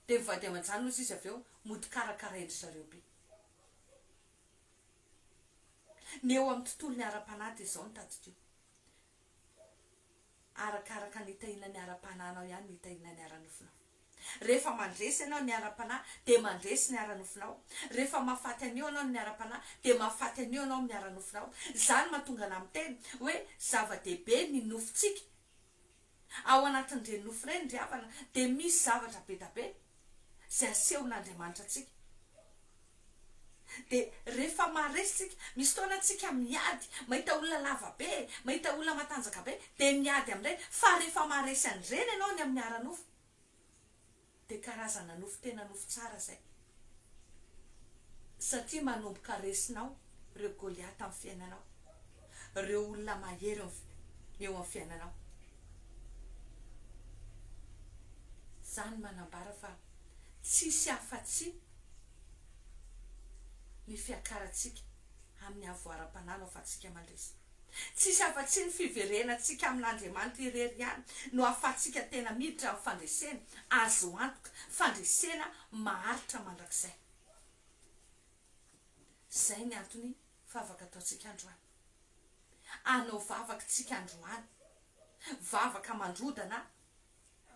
de mivady aman-jany ozy izy avy eo mody karakara endry zareo be ny eo amin'ny tontolo ny ara-panahy de zao ny tadidro arakaraka ny tahina ny ara-panahinao ihany ny tahina ny ara-nofinao rehefa mandresy ianao ny ara-panahy de mandresy ny ara-nofinao rehefa mahafaty anio anao ny ara-panahy de mahafaty anio anao amin'ny ara-nofinao zany mahatonga na miteny hoe zava-dehibe ny nofintsika ao anatin'ireny nofo ireny ry havana de misy zavatra be da be zay asehon'Andriamanitra atsika de rehefa maresitsika misy fotoana atsika miady mahita olona lava be mahita olona matanjaka be de miady amin'ireny fa rehefa maresy an'ireny ianao ny amin'ny ara-nofo de karazana nofo tena nofo tsara zay satria manomboka resinao ireo Goliaty amin'ny fiainanao ireo olona mahery eo amin'ny fiainanao zany manambara fa tsisy afa-tsy ny fiakaratsika amin'ny avoaram-panahy no afatsika mandresy tsisy afa-tsy ny fiverenatsika amin'Andriamanitra irery ihany no afatsika tena miditra amin'ny fandresena azo antoka fandresena maharitra mandrakizay zay ny antony favaka ataotsika androany anao vavaka tsika androany vavaka mandrodana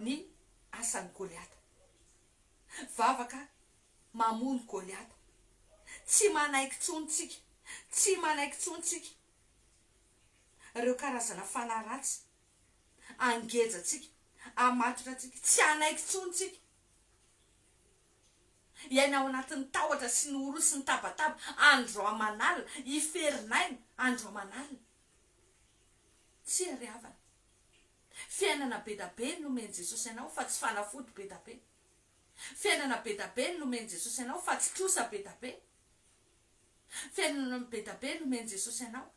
ny asan'ny Goliaty vavaka mamono Goliaty tsy manaiky tsontsika tsy manaiky tsontsika ireo karazana fanaratsy angejatsika amatotra tsika tsy anaiky tsontsika iaina ao anatin'ny tahotra sy ny oro sy ny tabataba andro aman'alina iferinayna andro aman'alina tsy ariavana fiainana be da be nomeny Jesosy ianao fa tsy fanafody be da be fiainana be da be nomeny Jesosy ianao fa tsy trosa be da be fiainana be da be nomeny Jesosy ianao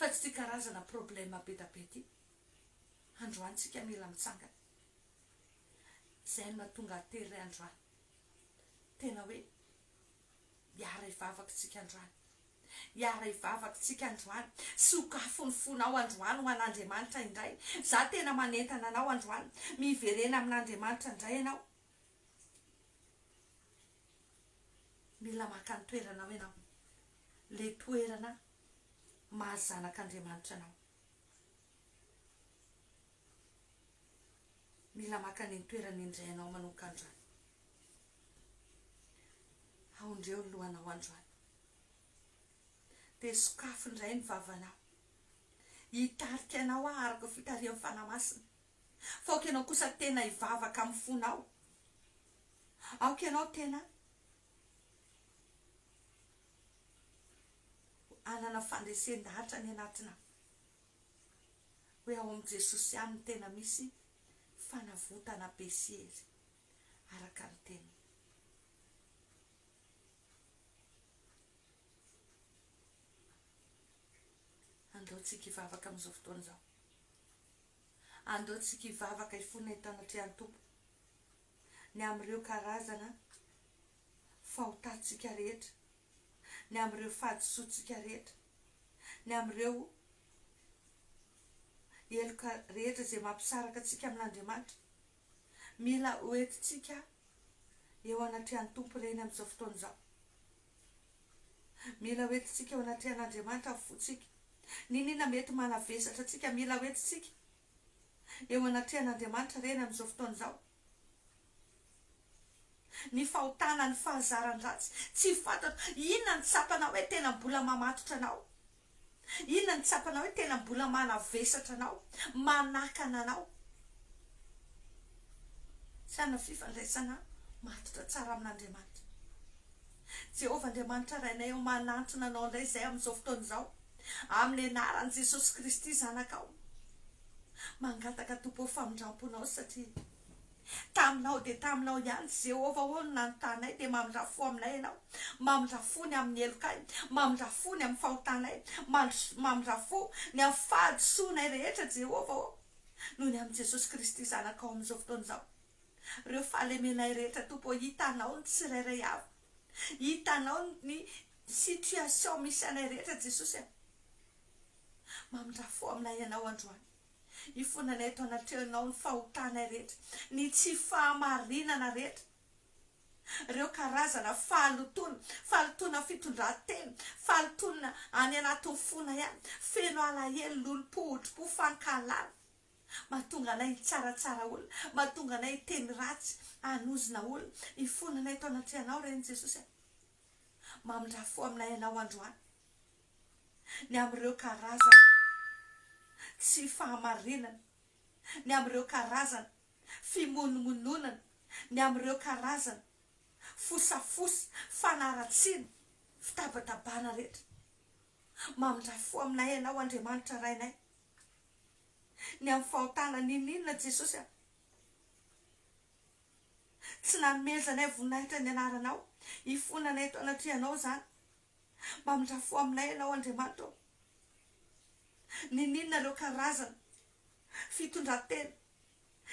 fa tsy ty karazana problema be da be ty androany tsika mila mitsangana zay no mahatonga atery androany tena hoe hiara ivavakantsika androany, hiara ivavakantsika androany, sokafonfonao androany ho an'Andriamanitra indray. Za tena manentana anao androany, miverena amin'Andriamanitra indray ianao. Mila maka ny toeranao ianao, le toerana mahazanak'Andriamanitra anao. Mila maka ny toerana indray ianao manoka androany. Aondreo ny lohanao androany. Dia sokafo indray ny vavanao. Hitarika anao araka fitarian'ny fanamasina. Faoka ianao kosa tena hivavaka amin'ny fonao. Aoka ianao tena anana fandresen-dahatra ny anatina. Hoe ao amin'i Jesosy ihany ny tena misy fanavotana be sy hery araka ny teny. Andeontsika hivavaka amin'izao fotoana izao. Andeontsika hivavaka hifona eto anatrehany Tompo. Ny amin'ireo karazana fahotantsika rehetra, ny amin'ireo fahadisoantsika rehetra, ny amin'ireo heloka rehetra izay mampisaraka antsika amin'Andriamanitra. Mila hoentintsika eo anatrehany Tompo ireny amin'izao fotoana izao. Mila hoentintsika eo anatrehan'Andriamanitra fotsika. Ninona mety manavesatra antsika, mila hoentintsika eo anatrehan'Andriamanitra ireny amin'izao fotoana izao. Ny fahotana, ny fahazaran-dratsy, tsy fantatro inona ny tsapana hoe tena mbola mamatotra anao, inona ny tsapana hoe tena mbola manavesatra anao, manakana anao. Sana fifandraisana matotra tsara amin'Andriamanitra. Jehovah Andriamanitra rainay eo manantona anao indray izay amin'izao fotoana izao, amin'ny anaran'i Jesosy Kristy zanakao. Mangataka Tompo famindramponao satria taminao dia taminao ihany Jehovah ho no nanotanay dia mamindrafo aminay ianao, mamindrafo ny amin'ny helokay, mamindrafo ny amin'ny fahotanay, mamindrafo ny amin'ny fahadisoanay rehetra Jehovah ho noho ny amin'ny Jesosy Kristy zanakao amin'izao fotoana izao. Ireo fahalemenay rehetra Tompo, hitanao ny tsirairay avy, hitanao ny situation misy anay rehetra Jesosy. Mamindrafo aminay ianao androany. Hifonanay eto anatrehanao ny fahotanay rehetra, ny tsy fahamarinana rehetra, ireo karazana fahalotona fitondran-tena, fahalotona any anatin'ny fona ihany, feno alahelo, lolo-pohotro-po, fankalana. Mahatonga anay tsaratsara olona, mahatonga anay teny ratsy, anozina olona. Hifonanay eto anatrehanao reny Jesosy. Mamindrafo aminay ianao androany. Ny amin'ireo karazana tsy fahamarinana, ny amin'ireo karazana fimonomononana, ny amin'ireo karazana fosafosa, fanaratsiana, fitabatabana rehetra. Mamindrafo aminay ianao Andriamanitra rainay. Ny amin'ny fahotana ninona Jesosy. Tsy nanomezanay voninahitra ny anaranao, hifonanay eto anatrehanao zany. Mamindrafo aminay ianao Andriamanitra. Ninona ireo karazana fitondran-tena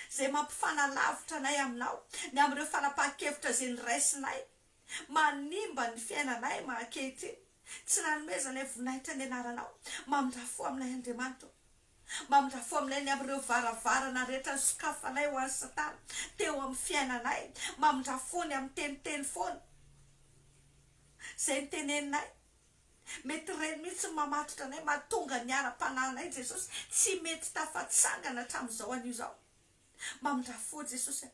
izay mampifanalavitra anay aminao, ny amin'ireo fanapahan-kevitra izay niraisinay, manimba ny fiainanay ankehitriny. Tsy nanomezanay voninahitra ny anaranao. Mamindrafo aminay Andriamanitra. Mamindrafo aminay ny amin'ireo varavarana rehetra ny sokafanay ho an'ny Satana teo amin'ny fiainanay. Mamindrafo ny amin'ny teniteny foana izay niteneninay. Mety reny mihitsy mamatotra anay, mahatonga ny ara-pananay Jesosy tsy mety tafatsangana hatramin'izao anio izao. Mamindrafo Jesosy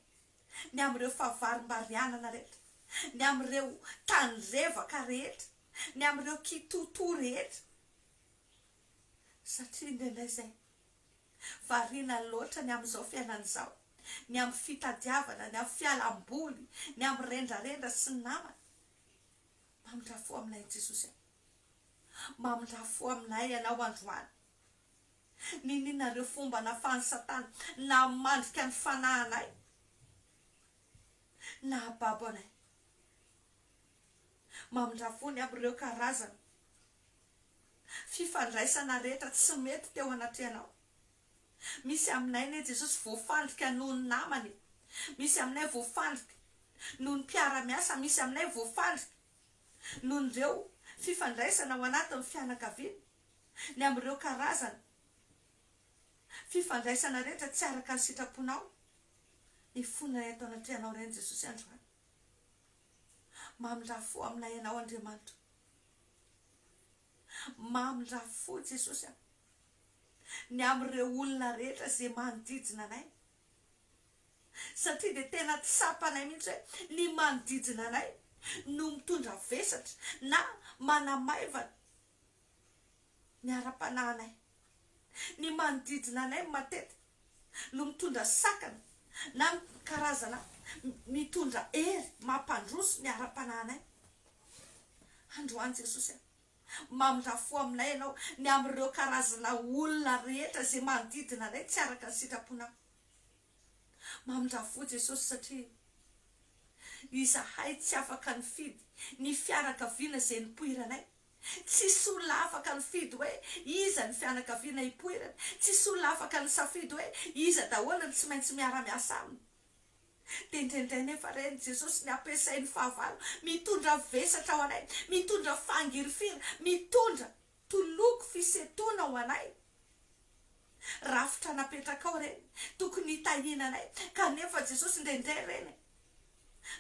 ny amin'ireo fahavarim-barianana rehetra, ny amin'ireo tanirevaka rehetra, ny amin'ireo kitoto rehetra. Satria indraindray izay variana loatra ny amin'izao fiainan'izao, ny amin'ny fitadiavana, ny amin'ny fialamboly, ny amin'ny rendrarendra sy ny namana. Mamindrafo aminay Jesosy. Mamindrafo aminay ianao androany. Ninona ireo fomba nahafahan'ny Satana na mandrika ny fanahinay, na babo anay. Mamindrafo ny amin'ireo karazana fifandraisana rehetra tsy mety teo anatrehanao. Misy aminay ne Jesosy voafandrika noho ny namany, misy aminay voafandrika noho ny mpiara-miasa misy aminay voafandrika, noho nyreo fifandraisana ao anatin'ny fianakaviana, ny amin'ireo karazana fifandraisana rehetra tsy araka ny sitraponao, ny fonay atao anatrehanao reny Jesosy androany. Mamindra-fo aminay ianao Andriamanitra, mamindra-fo Jesosy ny amin'ireo olona rehetra zay manodidina anay, satria dia tena tsapanay mihitsy hoe ny manodidina anay no mitondra vesatra na manamaivana ny ara-pananay, ny manodidina anay matetika no mitondra sakana na karazana mitondra hery mampandroso ny ara-pananay. Androany Jesosy mamindra-fo aminay ianao ny amin'ireo karazana olona rehetra zay manodidina anay tsy araka ny sitraponao. Mamindra-fo Jesosy satria izahay tsy afaka nifidy ny fianakaviana zay nipoiranay, tsisy olona afaka nifidy hoe iza ny fianakaviana hipoirana, tsisy olona afaka nisafidy hoe iza daholo ny tsy maintsy miara-miasa aminy. Dia indraindray nefa reny Jesosy ny ampiasain'ny fahavalo mitondra vesatra ao anay, mitondra fangirifira, mitondra toloko fisetona ao anay. Rafitra napetraka ao reny tokony hitahinanay, kanefa Jesosy indraindray reny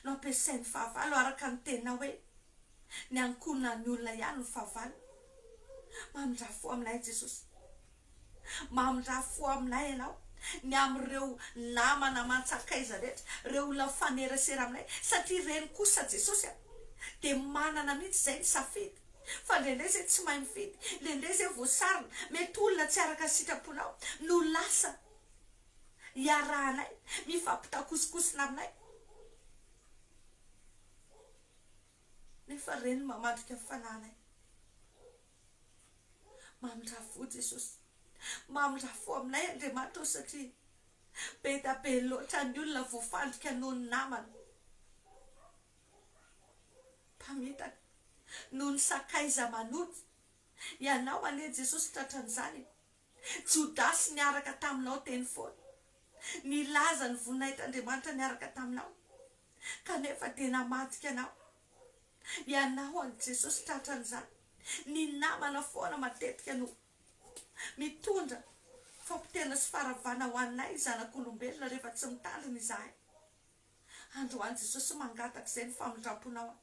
no ampiasain'ny fahavalo araka ny tena hoe ny ankonina ny olona ihany ny fahavalo. Mamindra-fo aminay Jesosy, mamindra-fo aminay ianao ny amin'ireo namana mantsakaiza rehetra, ireo olona fanerasera aminay, satria reny kosa Jesosy dia manana mihitsy izay ny safidy. Fa indraindray zay tsy mahay mifidy, indraindray zay voasarona, mety olona tsy araka sitraponao no lasa iarahanay, mifampitakosokosona aminay. Nefa reny mamandrika fananay. Mamindra-fo Jesosy, mamindra-fo aminay Andriamanitra satria be da be loatra ny olona voafandrika noho ny namana, mpamitaka noho ny sakaiza manoty. Ianao anie Jesosy tratran'izany, Jodasy niaraka taminao teny foana, nilaza ny voninahit'Andriamanitra niaraka taminao, kanefa dia namadika anao. Ianao any Jesosy tratran'izany, ny namana foana matetika no mitondra fampitena sy faravana ho anay zanak'olombelona rehefa tsy mitandrina izahay. Androany Jesosy mangataka izay ny famindram-ponao.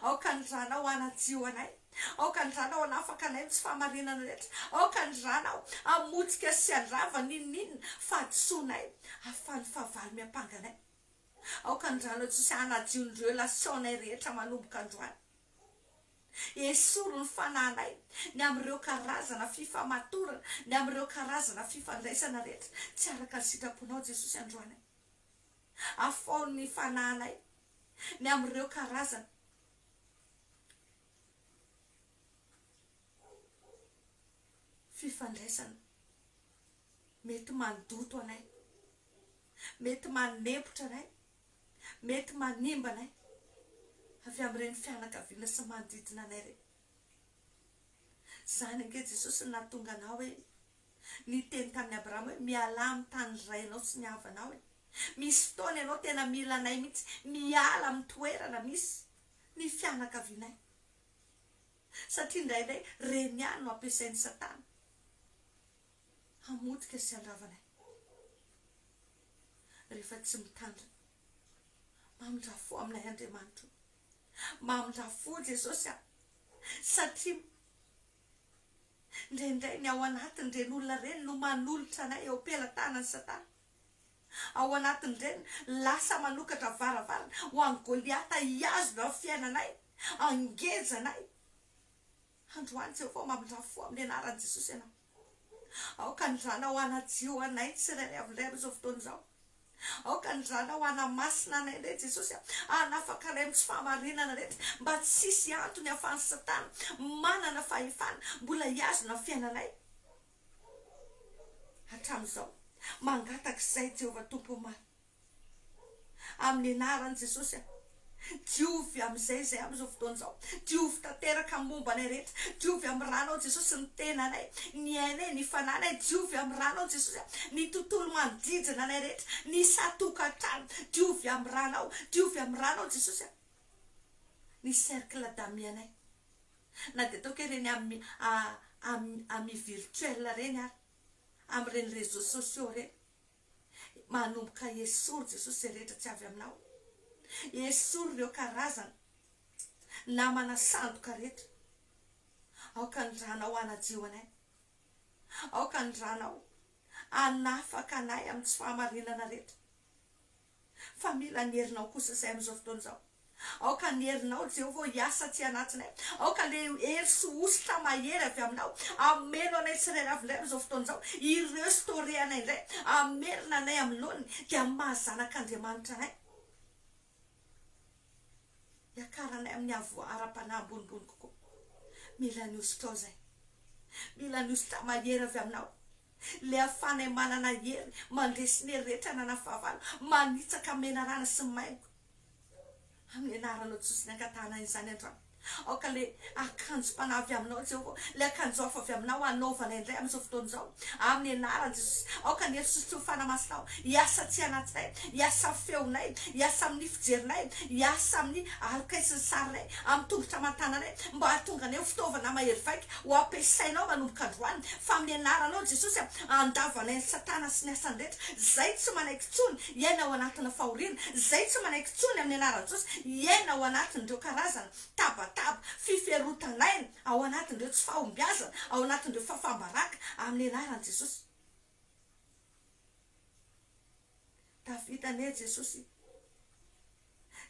Aoka nydranao anajio anay, aoka nydranao anafaka anay tsy famarinana rehetra, aoka nydranao amotsika sy andrava ninninina fahadisoanay ahafahan'ny fahavalo miampanganay. Aoka nydranao Jesosy anajio ny relationay rehetra manomboka androany. Esoro ny fananay ny amin'ireo karazana fifamatorana, ny amin'ireo karazana fifandraisana rehetra tsy araka ny sitraponao Jesosy androany. Afao ny fananay ny amin'ireo karazana fifandraisana mety mandoto anay, mety manempotra anay, mety manimba anay avy amin'ireny fianakaviana sy manodidina anay reny. Zany ange Jesosy nahatonga anao hoe niteny tamin'ny Abrahama hoe miala amin'ny tany rainao sy ny havanao. Misy fotoana ianao tena mila anay mihitsy, miala amin'ny toerana misy ny fianakavianay, satria indraindray reny ihany no ampiasain'ny Satana hamotika sy handravanay rehefa tsy mitandrina. Mamindra-fo aminay Andriamanitra, mamindra-fo Jesosy satria indraindray ny ao anatiny reny olona reny no manolotra anay eo am-pelantanan'ny Satana. Ao anatin' reny lasa manokatra varavarana ho an'ny Goliata hiazona amin'ny fiainanay, angezanay. Androany Jehovah mamindra-fo amin'ny anaran'i Jesosy ianao. Aoka nydranao anajio anay tsirairay avy amin'izao fotoana izao. Aoka nydranao anamasina anay indray Jesosy, anafaka anay amin'ny tsy fahamarinana rehetra, mba tsisy antony ahafahan'ny Satana manana fahefana mbola hiazona amin'ny fiainanay. Hatramin'izao mangataka izay Jehovah Tompo maro amin'ny anaran'i Jesosy, diovy amin'izay zay am'izao fotoana zao, diovy tanteraka amin'ny momba anay rehetra, diovy amin'ny ranao Jesosy ny tenanay, ny ainay, ny fananay, diovy amin'ny ranao Jesosy, ny tontolo manodidina anay rehetra, ny satokantrano, diovy amin'ny ranao, diovy amin'ny ranao Jesosy, ny cercle d'amis anay, na dia ataoko reny ami virtuel reny ary, amin'ireny réseaux sociaux reny, manomboka esory Jesosy zay rehetra tsy avy aminao, esory ireo karazana namana sandoka rehetra, aoka ny ranao anadio anay, aoka ny ranao anafaka anay amin'ny tsy fahamarinana rehetra, fa mila ny herinao kosa zay amin'izao fotoana zao, aoka ny herinao Jehovah hiasa tsy anatinay, aoka le hery sy ositra mahery avy aminao, ameno anay tsirairay avy indray amin'izao fotoana zao, irestore anay indray, amerina anay amin'ny lony dia mahazanak'Andriamanitra anay, hiakaranay amin'ny ara-panahy ambonimbony kokoa, mila ny ositra ao zay, mila ny ositra mahery avy aminao, le afanay manana hery mandresy ny hery rehetra nanafahavalo, manitsaka menarana sy maimbo, amin'ny anaranao Jesosy ny ankatahana izany androany, aoka le akanjo mpanavy aminao Jehovah, le akanjo hafa avy aminao anaovana indray amin'izao fotoana izao, amin'ny anaran Jesosy, aoka ny herisotro fanamasinao, hiasa tsy anatinay, hiasa feonay, hiasa amin'ny fijerinay, hiasa amin'ny alokaisin'ny sarinay, amin'ny tongotra aman-tananay, mba hahatonga anay ho fitaovana mahery vaika ho ampiasainao manomboka androany, fa amin'ny anaranao Jesosy andavanay ny satana sy ny asany rehetra, zay tsy manaiky tsony iaina ao anatina fahoriana, zay tsy manaiky tsony amin'ny anaran Jesosy iaina ao anatin'ireo karazana tabataba fiferotanay ao anatin'ireo tsy fahombiazana, ao anatin'ireo fafambaraka, amin'ny anaran Jesosy. Davida ne Jesosy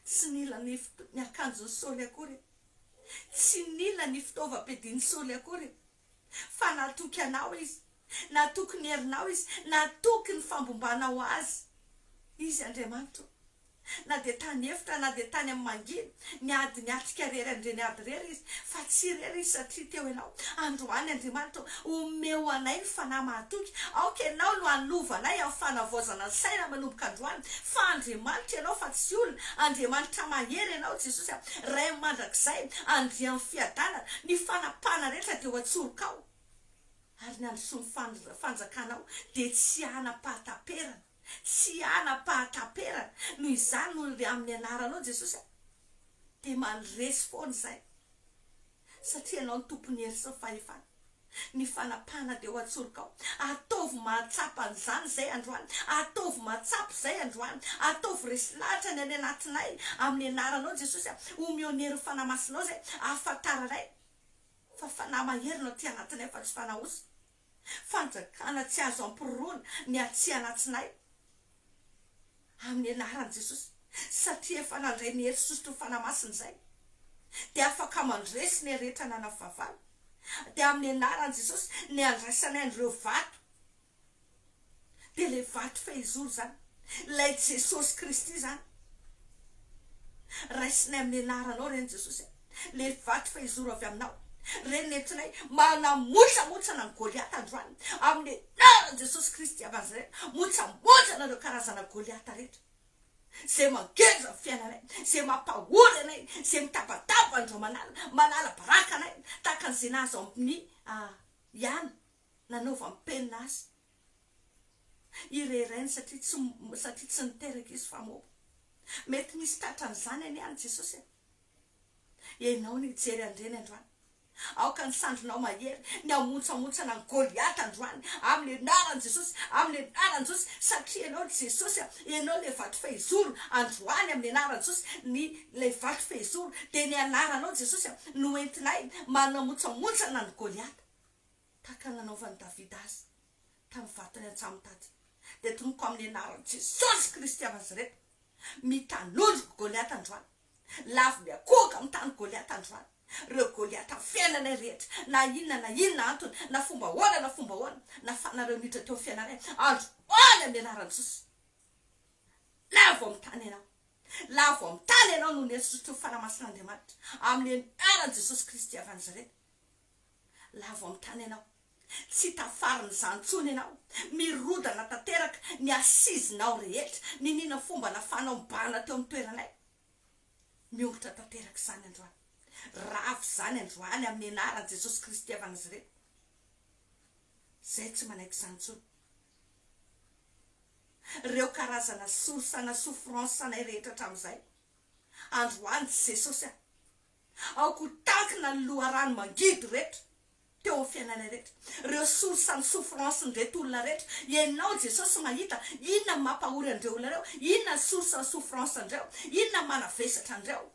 tsy nila ny akanjo ny saoly akory, tsy nila ny fitaovam-piadiany saoly akory, fa natoky anao izy, natoky ny herinao izy, natoky ny fambombanao azy, izy Andriamanitra, na dia tany efitra, na dia tany amin'ny mangina, ny ady ny atrika rery andreny ady rery izy, fa tsy rery izy satria teo ianao, androany Andriamanitra, omeo anay ny fanahy mahatoky, aoka ianao no anovanay amin'ny fanavaozana ny saina manomboka androany, fa Andriamanitra ianao fa tsy olona, Andriamanitra mahery ianao Jesosy, ray mandrakizay, andrian'ny fiadanana, ny fanapana rehetra dia ho atsorokao, ary ny androsoa fanjakanao dia tsy anam-pahataperana, tsy anam-pahataperana, noho izany no amin'ny anaranao Jesosy dia mandresy foana izay, satria ianao ny tompony hery sy ny fahefana, ny fanapana dia ho atsorokao, ataovy mahatsapa an'izany zay androany, ataovy mahatsapa zay androany, ataovy resy lahatra ny any anatinay amin'ny anaranao Jesosy, omeo ny hery fanamasinao zay ahafantaranay fa fanahy mahery no ty anatinay fa tsy fanahosa, fanjakana tsy azo ampirona ny atsy anatinay amin'ny anaran Jesosy, satria efa nandray ny hery sosotro fanamasiny zay dia afaka mandresy ny rehetra nanafahavalo, dia amin'ny anaran Jesosy ny andraisanay an'ireo vato, dia le vato fehizoro zany, ilay Jesosy Kristy zany, raisinay amin'ny anaranao reny Jesosy, le vato fehizoro avy aminao, reny nentinay manamotramotrana ny Goliata androany, amin'ny anaran Jesosy Kristy avazy rehetra, motsamotrana ireo karazana Goliata rehetra, zay mangeza fiainanay, zay mampahory anay, zay mitabataba andro manala baraka anay, tahaka an'izay nahazo amin'ny ihany nanaova amin'ny penina azy, irerainy satria tsy niteraka izy fa moa, mety misy tratran'izany any ihany Jesosy, ianao ny hijery andreny androany, aoka ny sandronao mahery ny amotsamotsana ny Goliata androany, amin'ny anaran Jesosy, amin'ny anaran Jesosy, satria ianao Jesosy, ianao le vato fehizoro androany amin'ny anaran Jesosy, le vato fehizoro dia ny anaranao Jesosy no entinay manamotsamotsana ny Goliata, tahaka nanaovan'i Davida azy tamin'ny vatany antsamitady, dia tonoko amin'ny anaran Jesosy Kristy avazy rehetra, mitanondroko Goliata androany, lavy miakoka mitany Goliata androany, reo Goliata fiainanay rehetra, na inona antony, na fomba hoana, na fanareo miditra teo fiainanay, androany amin'ny anaran Jesosy, lavo amin'ny tany ianao, lavo amin'ny tany ianao no nesotro fanamasin'Andriamanitra, amin'ny anaran Jesosy Kristy avan'izy rehetra, lavo amin'ny tany ianao, tsy tafariny zantsony ianao, mirodana tanteraka ny asizinao rehetra, ny nina fomba nafanao mibahana teo amin'ny toeranay, miongotra tanteraka izany androany ravo izany androany amin'ny anaran'i Jesosy Kristy avy Nazareta zay tsy manaiky izany intsony reo karazana sorsana souffrance-nay rehetra hatramin'izay androany Jesosy aoko tankina ny loharano mangidy rehetra teo amin'ny fiainana rehetra reo sorsany souffrance nreto olona rehetra ianao Jesosy mahita inona mampahory andreo olona reo inona sorsany souffrance andreo inona manavesatra andreo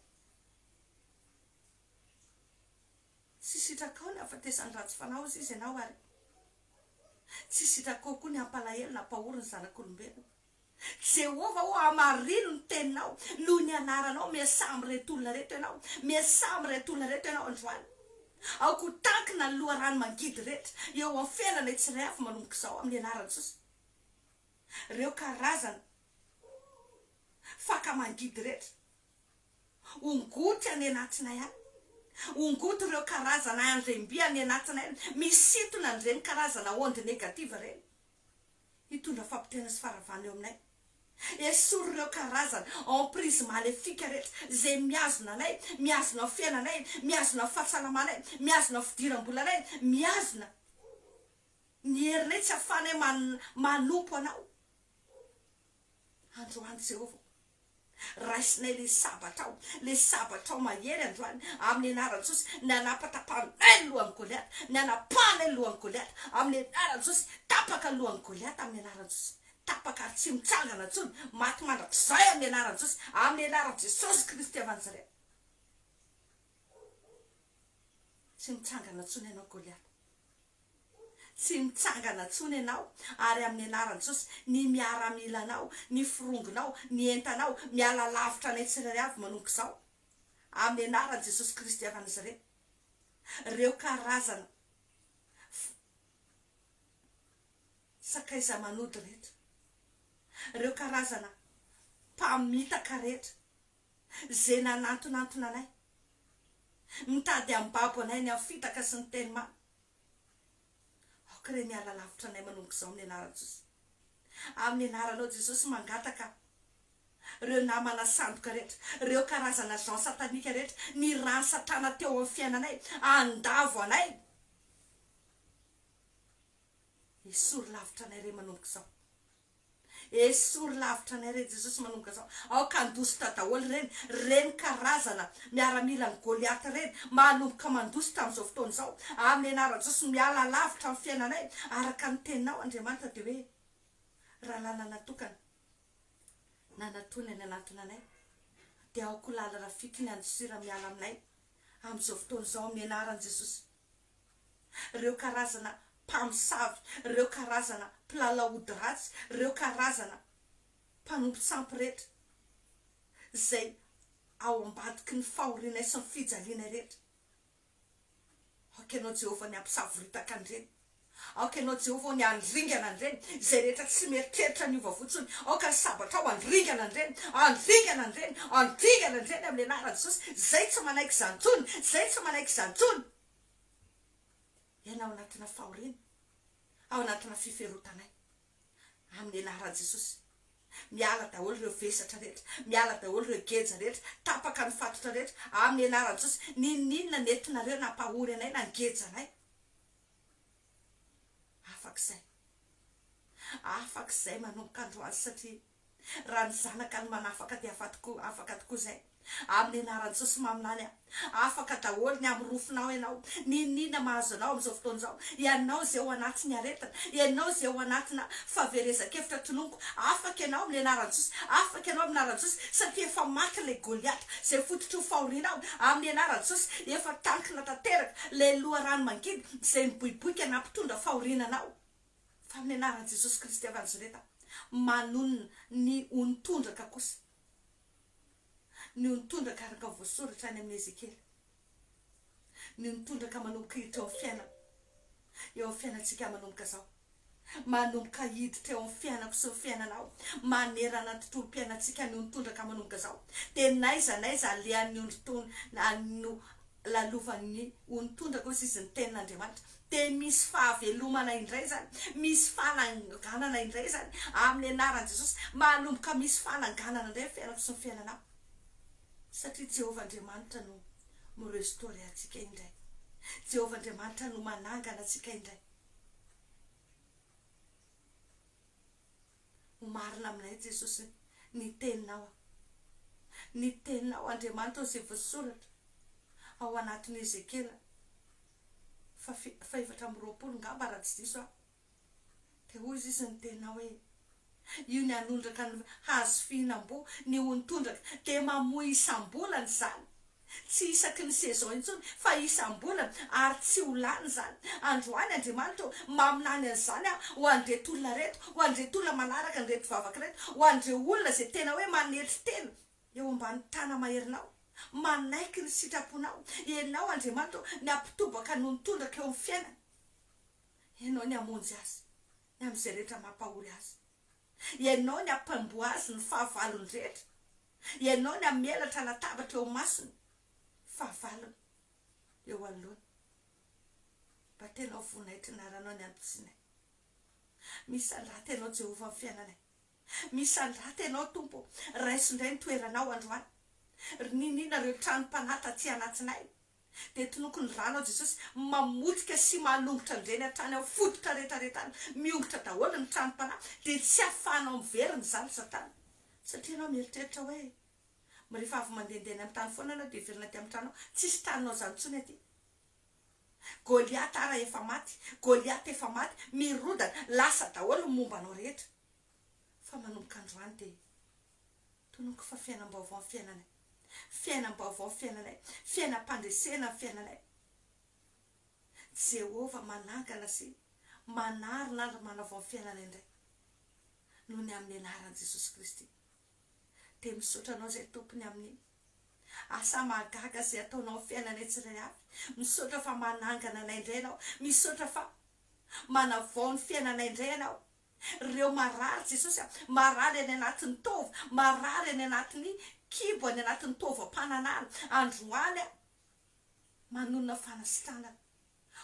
tsy sitraka ny afatesany ratsy fanao izy ianao ary tsy sitraka koa ny ampalahelo na ampahory ny zanak'olombelona Jehova ho amarino ny teninao noho ny anaranao miasa am'ireto olona reto ianao miasa am'ireto olona reto ianao androany aoko tankina ny loharano mangidy rehetra eo amin'ny fiainana tsiray avy manomboka izao amin'ny anaran'i Jesosy reo karazana faka mangidy rehetra ongoty any anatinay any ongoty reo karazana andremby any anatinay misintona an'ireny karazana onde negativa reny hitondra fampitena sy faravana eo aminay esory reo karazana emprise maléfique rehetra zay miazona anay miazona fiainanay miazona fahasalamanay miazona fidiram-bolanay miazona ny herinay tsy ahafanay manompo anao androany Jehova raisinay le sabatao mahery androany amin'ny anaran'i Jesosy ny anapatapanay ny lohan'ny Goliaty ny anapanay ny lohan'ny Goliaty amin'ny anaran'i Jesosy tapaka ny lohan'ny Goliaty amin'ny anaran'i Jesosy tapaka ary tsy mitsangana intsony maty mandrakizay amin'ny anaran'i Jesosy amin'ny anaran'i Jesosy Kristy avy Nazareta tsy mitsangana intsony ianao Goliaty tsy mitsangana intsony ianao ary amin'ny anaran'i Jesosy ny miaramilanao ny firongonao ny entanao miala lavitra anay tsirairay avy manomboka izao amin'ny anaran'i Jesosy Kristy avy Nazareta reo karazana sakaiza manody rehetra reo karazana mpamitaka rehetra zay nanantonantona anay mitady ambabo anay ny afitaka sy ny teny mamy aokire miala lavitra anay manomboka izao amin'ny anaran'i Jesosy amin'ny anaranao Jesosy mangataka reo namana sandoka rehetra reo karazana Jean satanika rehetra ny rano satana teo amin'ny fiainanay andavo anay esory lavitra anay re manomboka izao esory lavitra anay re Jesosy manomboka izao aoka andositra daholo reny karazana miaramila ny Goliaty reny manomboka mandositra amin'izao fotoana izao amin'ny anaran'i Jesosy miala lavitra amin'ny fiainanay araka ny teninao Andriamanitra dia hoe raha lana natokana na natony any anatiny anay dia aoko lala rafity ny andosira miala aminay amin'izao fotoana izao amin'ny anaran'i Jesosy reo karazana mpamosavy reo karazana mpilalao-ody ratsy reo karazana mpanompo tsampy rehetra zay ao ambadiky ny fahorinay sy ny fijalianay rehetra aoka ianao Jehova ny ampisavoritaka an'ireny aoka ianao Jehova ny andringana an'ireny zay rehetra tsy mieritreritra ny ovavotsony aoka ny sabatra ao andringana an'ireny amin'ny anaran'i Jesosy zay tsy manaiky izany intsony zay tsy manaiky izany intsony ianao anatina fahoriana ao anatina fiferotanay amin'ny anaran'i Jesosy miala daholo reo vesatra rehetra miala daholo reo geja rehetra tapaka ny fatotra rehetra amin'ny anaran'i Jesosy ninona nentinareo nampahory anay na ngeja anay afak'izay manomboka androany satria raha ny zanaka ny manafaka dia afaka tokoa zay amin'ny anaran'i Jesosy maminany afaka daholo ny amrofinao ianao ninona mahazo anao amin'izao fotoana izao ianao zay ao anatiny aretina ianao zay ao anatina fahaverezakevitra tononko afaka ianao amin'ny anaran'i Jesosy afaka ianao amin'ny anaran'i Jesosy satria efa maty le Goliaty zay fototry ho fahorinao amin'ny anaran'i Jesosy efa tankina tanteraka le loharano mangidy zay miboiboika nampitondra fahorinanao fa amin'ny anaran'i Jesosy Kristy avy Nazareta manonona ny ontondraka kosa ny ontondraka araka voasoratra any amin'ny Ezekely ny ontondraka manomboka hiditra eo amin'ny fiainantsika manomboka izao manomboka hiditra eo amin'ny fiainako sy ny fiainanao manerana ny tontolo-piainantsika ny ontondraka manomboka izao dia naiza alean'ny ondrotony lalovan'ny ontondraka ozy izy ny tenin'Andriamanitra dia misy fahavelomana indray zany misy fahananganana indray zany amin'ny anaran'i Jesosy manomboka misy fahananganana indray fiainako sy ny fiainanao satria Jehovah Andriamanitra no mirestore atsika indray. Jehovah Andriamanitra no manangana atsika indray. Marina aminay Jesosy ny teninao. Ny teninao Andriamanitra izay voasoratra ao anatin'ny Ezekela 4:20 ngamba raha tsy diso aho. Dia hoy izy ny teninao hoe io ny anondraka ny hazo fihinam-bo ny ontondraka dia mamoy isam-bolana zany. Tsy isaky ny saison intsony fa isam-bolana ary tsy ho lany zany. Androany Andriamanitra maminany an'izany ho andreto olona reto, ho andreto olona manaraka ny reto vavaka reto, ho andreo olona izay tena hoe manetry tena eo ambany tana maherinao, manaiky ny sitraponao. Ianao Andriamanitra ny ampitobaka ny ontondraka eo amin'ny fiainana. Ianao ny amonjy azy ny amin'izay rehetra mampahory azy. Ianao ny ampamboa azy ny fahavalony rehetra. Ianao ny amelatra latabatra eo masony fahavalony eo anoloana. Mba tena voninahitra ny aranao ny antsinay. Misandrata ianao Jehovah amin'ny fiainanay. Misandrata ianao Tompo, raisindray ny toeranao androany. Ninina ireo tranom-panata aty anatinay dia tonoko ny ranao Jesosy mamotika sy malongotra indreny hatrany ao fototra rehetrarehetra miongotra daholo ny tranom-panahy dia tsy ahafahanao miveriny zany Satana. Satria ianao mieritreritra hoe rehefa avy mandehandeha amin'ny tany foana ianao dia verina aty amin'ny tranao, tsisy taninao zany intsony aty. Goliaty ara efa maty, Goliaty efa maty, mirodana lasa daholo mombanao rehetra. Fa manomboka androany dia tonoko fa fiainam-baovao amin'ny fiainanay. Fiainam-baovao amin'ny fiainanay, fiainam-pandresena amin'ny fiainanay. Jehovah manangana sy manarina ary manavao amin'ny fiainanay indray noho ny amin'ny anaran'i Jesosy Kristy. Dia misaotra anao izay tompony amin'ny asa mahagaga izay ataonao amin'ny fiainanay tsirairay avy. Misaotra fa manangana anay indray ianao. Misaotra fa manavao ny fiainanay indray ianao. Ireo marary Jesosy, marary any anatin'ny tova, marary any anatin'ny kibo, any anatin'ny tovam-pananana. Androany manonona fanasitrana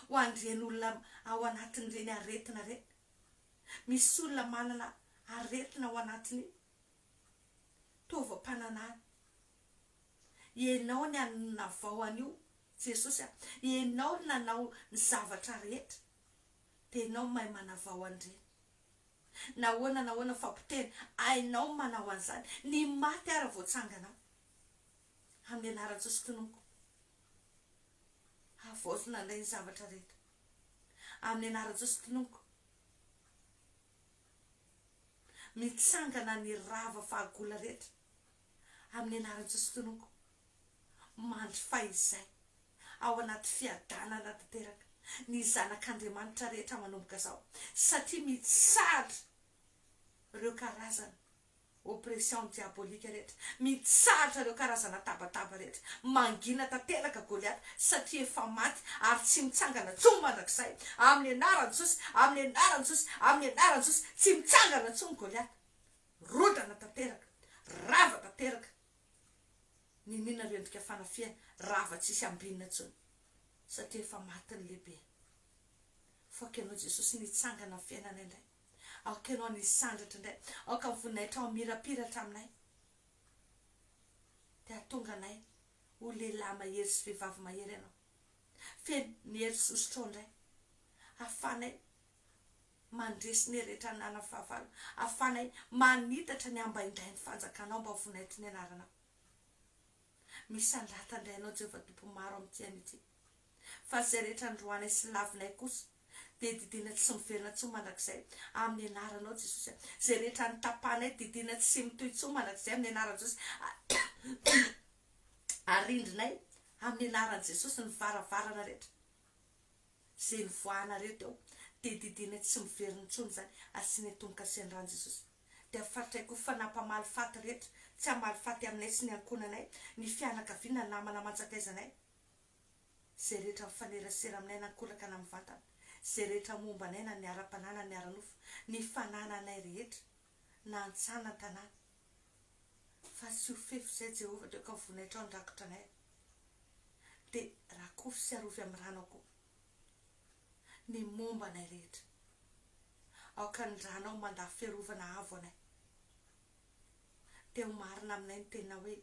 ho andren'olona ao anatin'ireny aretina ireny. Misy olona manana aretina ao anatin'ny tovam-pananana. Ianao ny anona vao an'io Jesosy, ianao ny nanao ny zavatra rehetra dia ianao mahay manavao an'ireny. Nahoana fampiteny ainao manao an'izany. Ny maty ara voatsanganao amin'ny anaran'i Jesosy tonoko. Havaozina indray ny zavatra rehetra amin'ny anaran'i Jesosy tonoko. Mitsangana ny rava fahagola rehetra amin'ny anaran'i Jesosy tonoko. Mandry fahizay ao anaty fiadanana tanteraka ny zanak'Andriamanitra rehetra manomboka zao, satria mitsahatra ireo karazana oppression diabolika rehetra, mitsahatra ireo karazana tabataba rehetra, mangina tanteraka Goliaty satria efa maty ary tsy mitsangana tsony mandrakizay amin'ny anaran'i Jesosy, amin'ny anaran'i Jesosy, amin'ny anaran'i Jesosy. Tsy mitsangana tsony Goliaty. Rodana tanteraka, rava tanteraka. Ninina ireo endrika fanafiana, rava tsisy ambinina tsony satria efa maty ny lehibe. Faoka ianao Jesosy nitsangana amin'ny fiainana indray. Aoka ianao nisandratra indray. Aoka voninahitra ao mirapiratra aminay. Dia atonga anay ho lehilahy mahery sy vehivavy mahery ianao. Feno ny hery sosotrao indray. Afanay mandresy ny rehetra nana fahavalo. Afanay manitatra ny ambaindray ny fanjakanao mba ho voninahitra ny anaranao. Misandrata indray ianao Jehovah Tompo maro amin'ity an'ity. Fa izay rehetra androanay sy lavinay kosa dia didina tsy miverina tsony mandrakizay amin'ny anaranao Jesosy. Izay rehetra nitapanay didina tsy mitohy tsony mandrakizay amin'ny anaran'i Jesosy. Arindrinay amin'ny anaran'i Jesosy ny varavarana rehetra izay nivoahana rehetra eo dia didina tsy miverina tsony zany. Asianay tomboka sy andrany Jesosy. Dia faritray koa fa nampamaly faty rehetra tsy hamaly faty aminay sy ny ankonanay, ny fianakaviana namana manjakaizanay, izay rehetra mifanerasera aminay nankolaka na amin'ny vatana, izay rehetra momba anay na ny ara-panana ny ara-nofo, ny fanananay rehetra na antsana tanàna. Fa tsy ho fefy izay Jehovah dia ka voninahitra ao ndrakotra anay. Dia rakofy sy arovy amin'ny rano koa ny momba anay rehetra. Aoka ny ranao mandafy fiarovana avo anay. Dia ho marina aminay ny tena hoe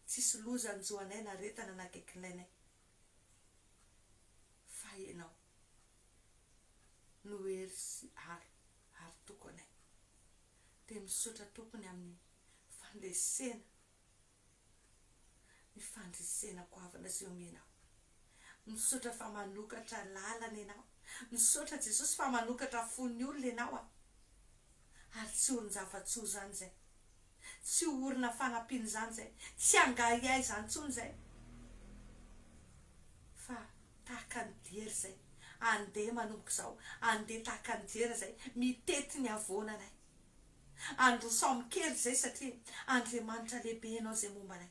tsisy loza anjoanay na retana nakaikilainay fa ianao no hery sy ary toko anay dia misaotra tompony amin'ny fandresena ny fandresena goavana izay omenao. Misaotra fa manokatra lalana ianao, misaotra Jesosy fa manokatra fon'ny olona ianao ary tsy orin-jafatsy zany zay, tsy orina fanampiana zany zay, tsy angahiay zany tsony zay, fa tahaka ny dery zay andeha manomboka izao, andeha tahaka ny dery zay mitety ny avonanay, androsaomikery zay satria Andriamanitra lehibe ianao zay mombanay,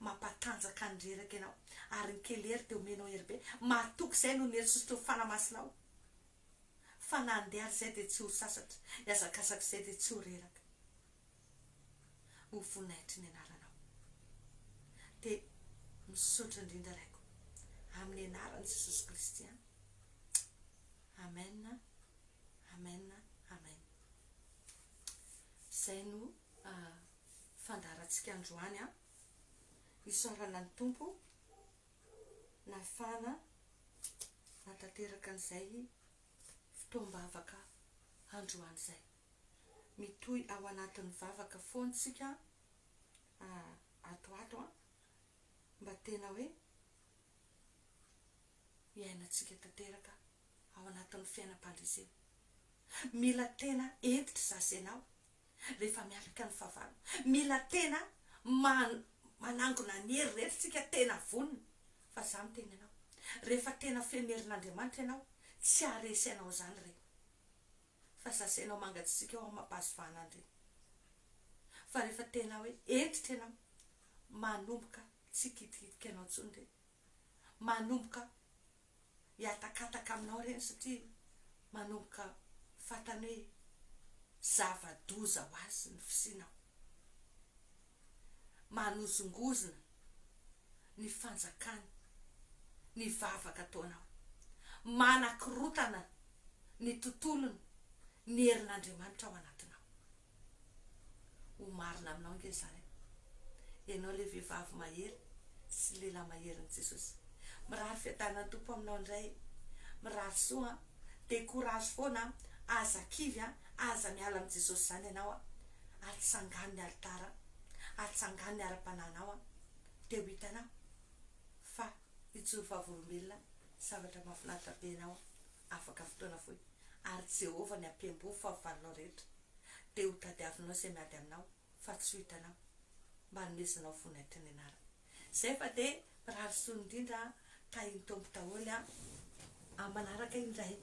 mampatanjaka ny reraka ianao ary ny kelery dia omenao heribe, matoky izay no nerisotra ho fanamasinao, fa nandeha izay dia tsy ho sasatra, hiazakazaka izay dia tsy ho reraka, ho voninahitry ny anaranao. Dia misaotra indrindra raiko amin'ny anaran'i Jesosy Kristy. Amen, amen, amen. Izay no fandarantsika androany isaorana ny tompo nafana natateraka an'izay fotoam-bavaka androany izay, mitohy ao anatin'ny vavaka foantsika atoato mba tena hoe hiainantsika tanteraka ao anatin'ny fiainam-pandresena. Mila tena entitra zasy ianao rehefa miaraka ny fahavalo, mila tena manangona ny hery rehetritsika tena vonona, fa za miteny ianao rehefa tena fenerin'Andriamanitra ianao tsy haresy ianao zany reny, fa sasainao mangatsika eo amin'ny mampahazovana andreny, fa rehefa tena hoe entitra ianao manomboka tsy kitikitika ianao tsony reny, manomboka hiatakataka aminao reny satria manomboka fatany hoe zava-doza ho azy ny fisinao, manozongozona ny fanjakany ny vavaka ataonao, manakirotana ny tontolony ny herin'Andriamanitra ao anatinao. Ho marina aminao nge zany, ianao le vehivavy mahery sy lehilahy mahery Jesosy, mirary fiadanany tompo aminao indray, mirary soa, dia courage foana, aza kivy aza miala amin'ny Jesosy zany ianao ary tsangany ny alitara, ary tsangany ny ara-pananao dia ho hitanao fa itsoro fahavolombelona zavatra mahafinaritra be ianao afaka fotoana fohy, ary Jehovah ny ampiambo fahavalonao rehetra dia ho tadiavinao izay miady aminao fa tsy ho hitanao, mba hanomezanao voninahitry ny anarany. Zay fa dia mirary soa indrindra tahiny tompo daholo manaraka indray.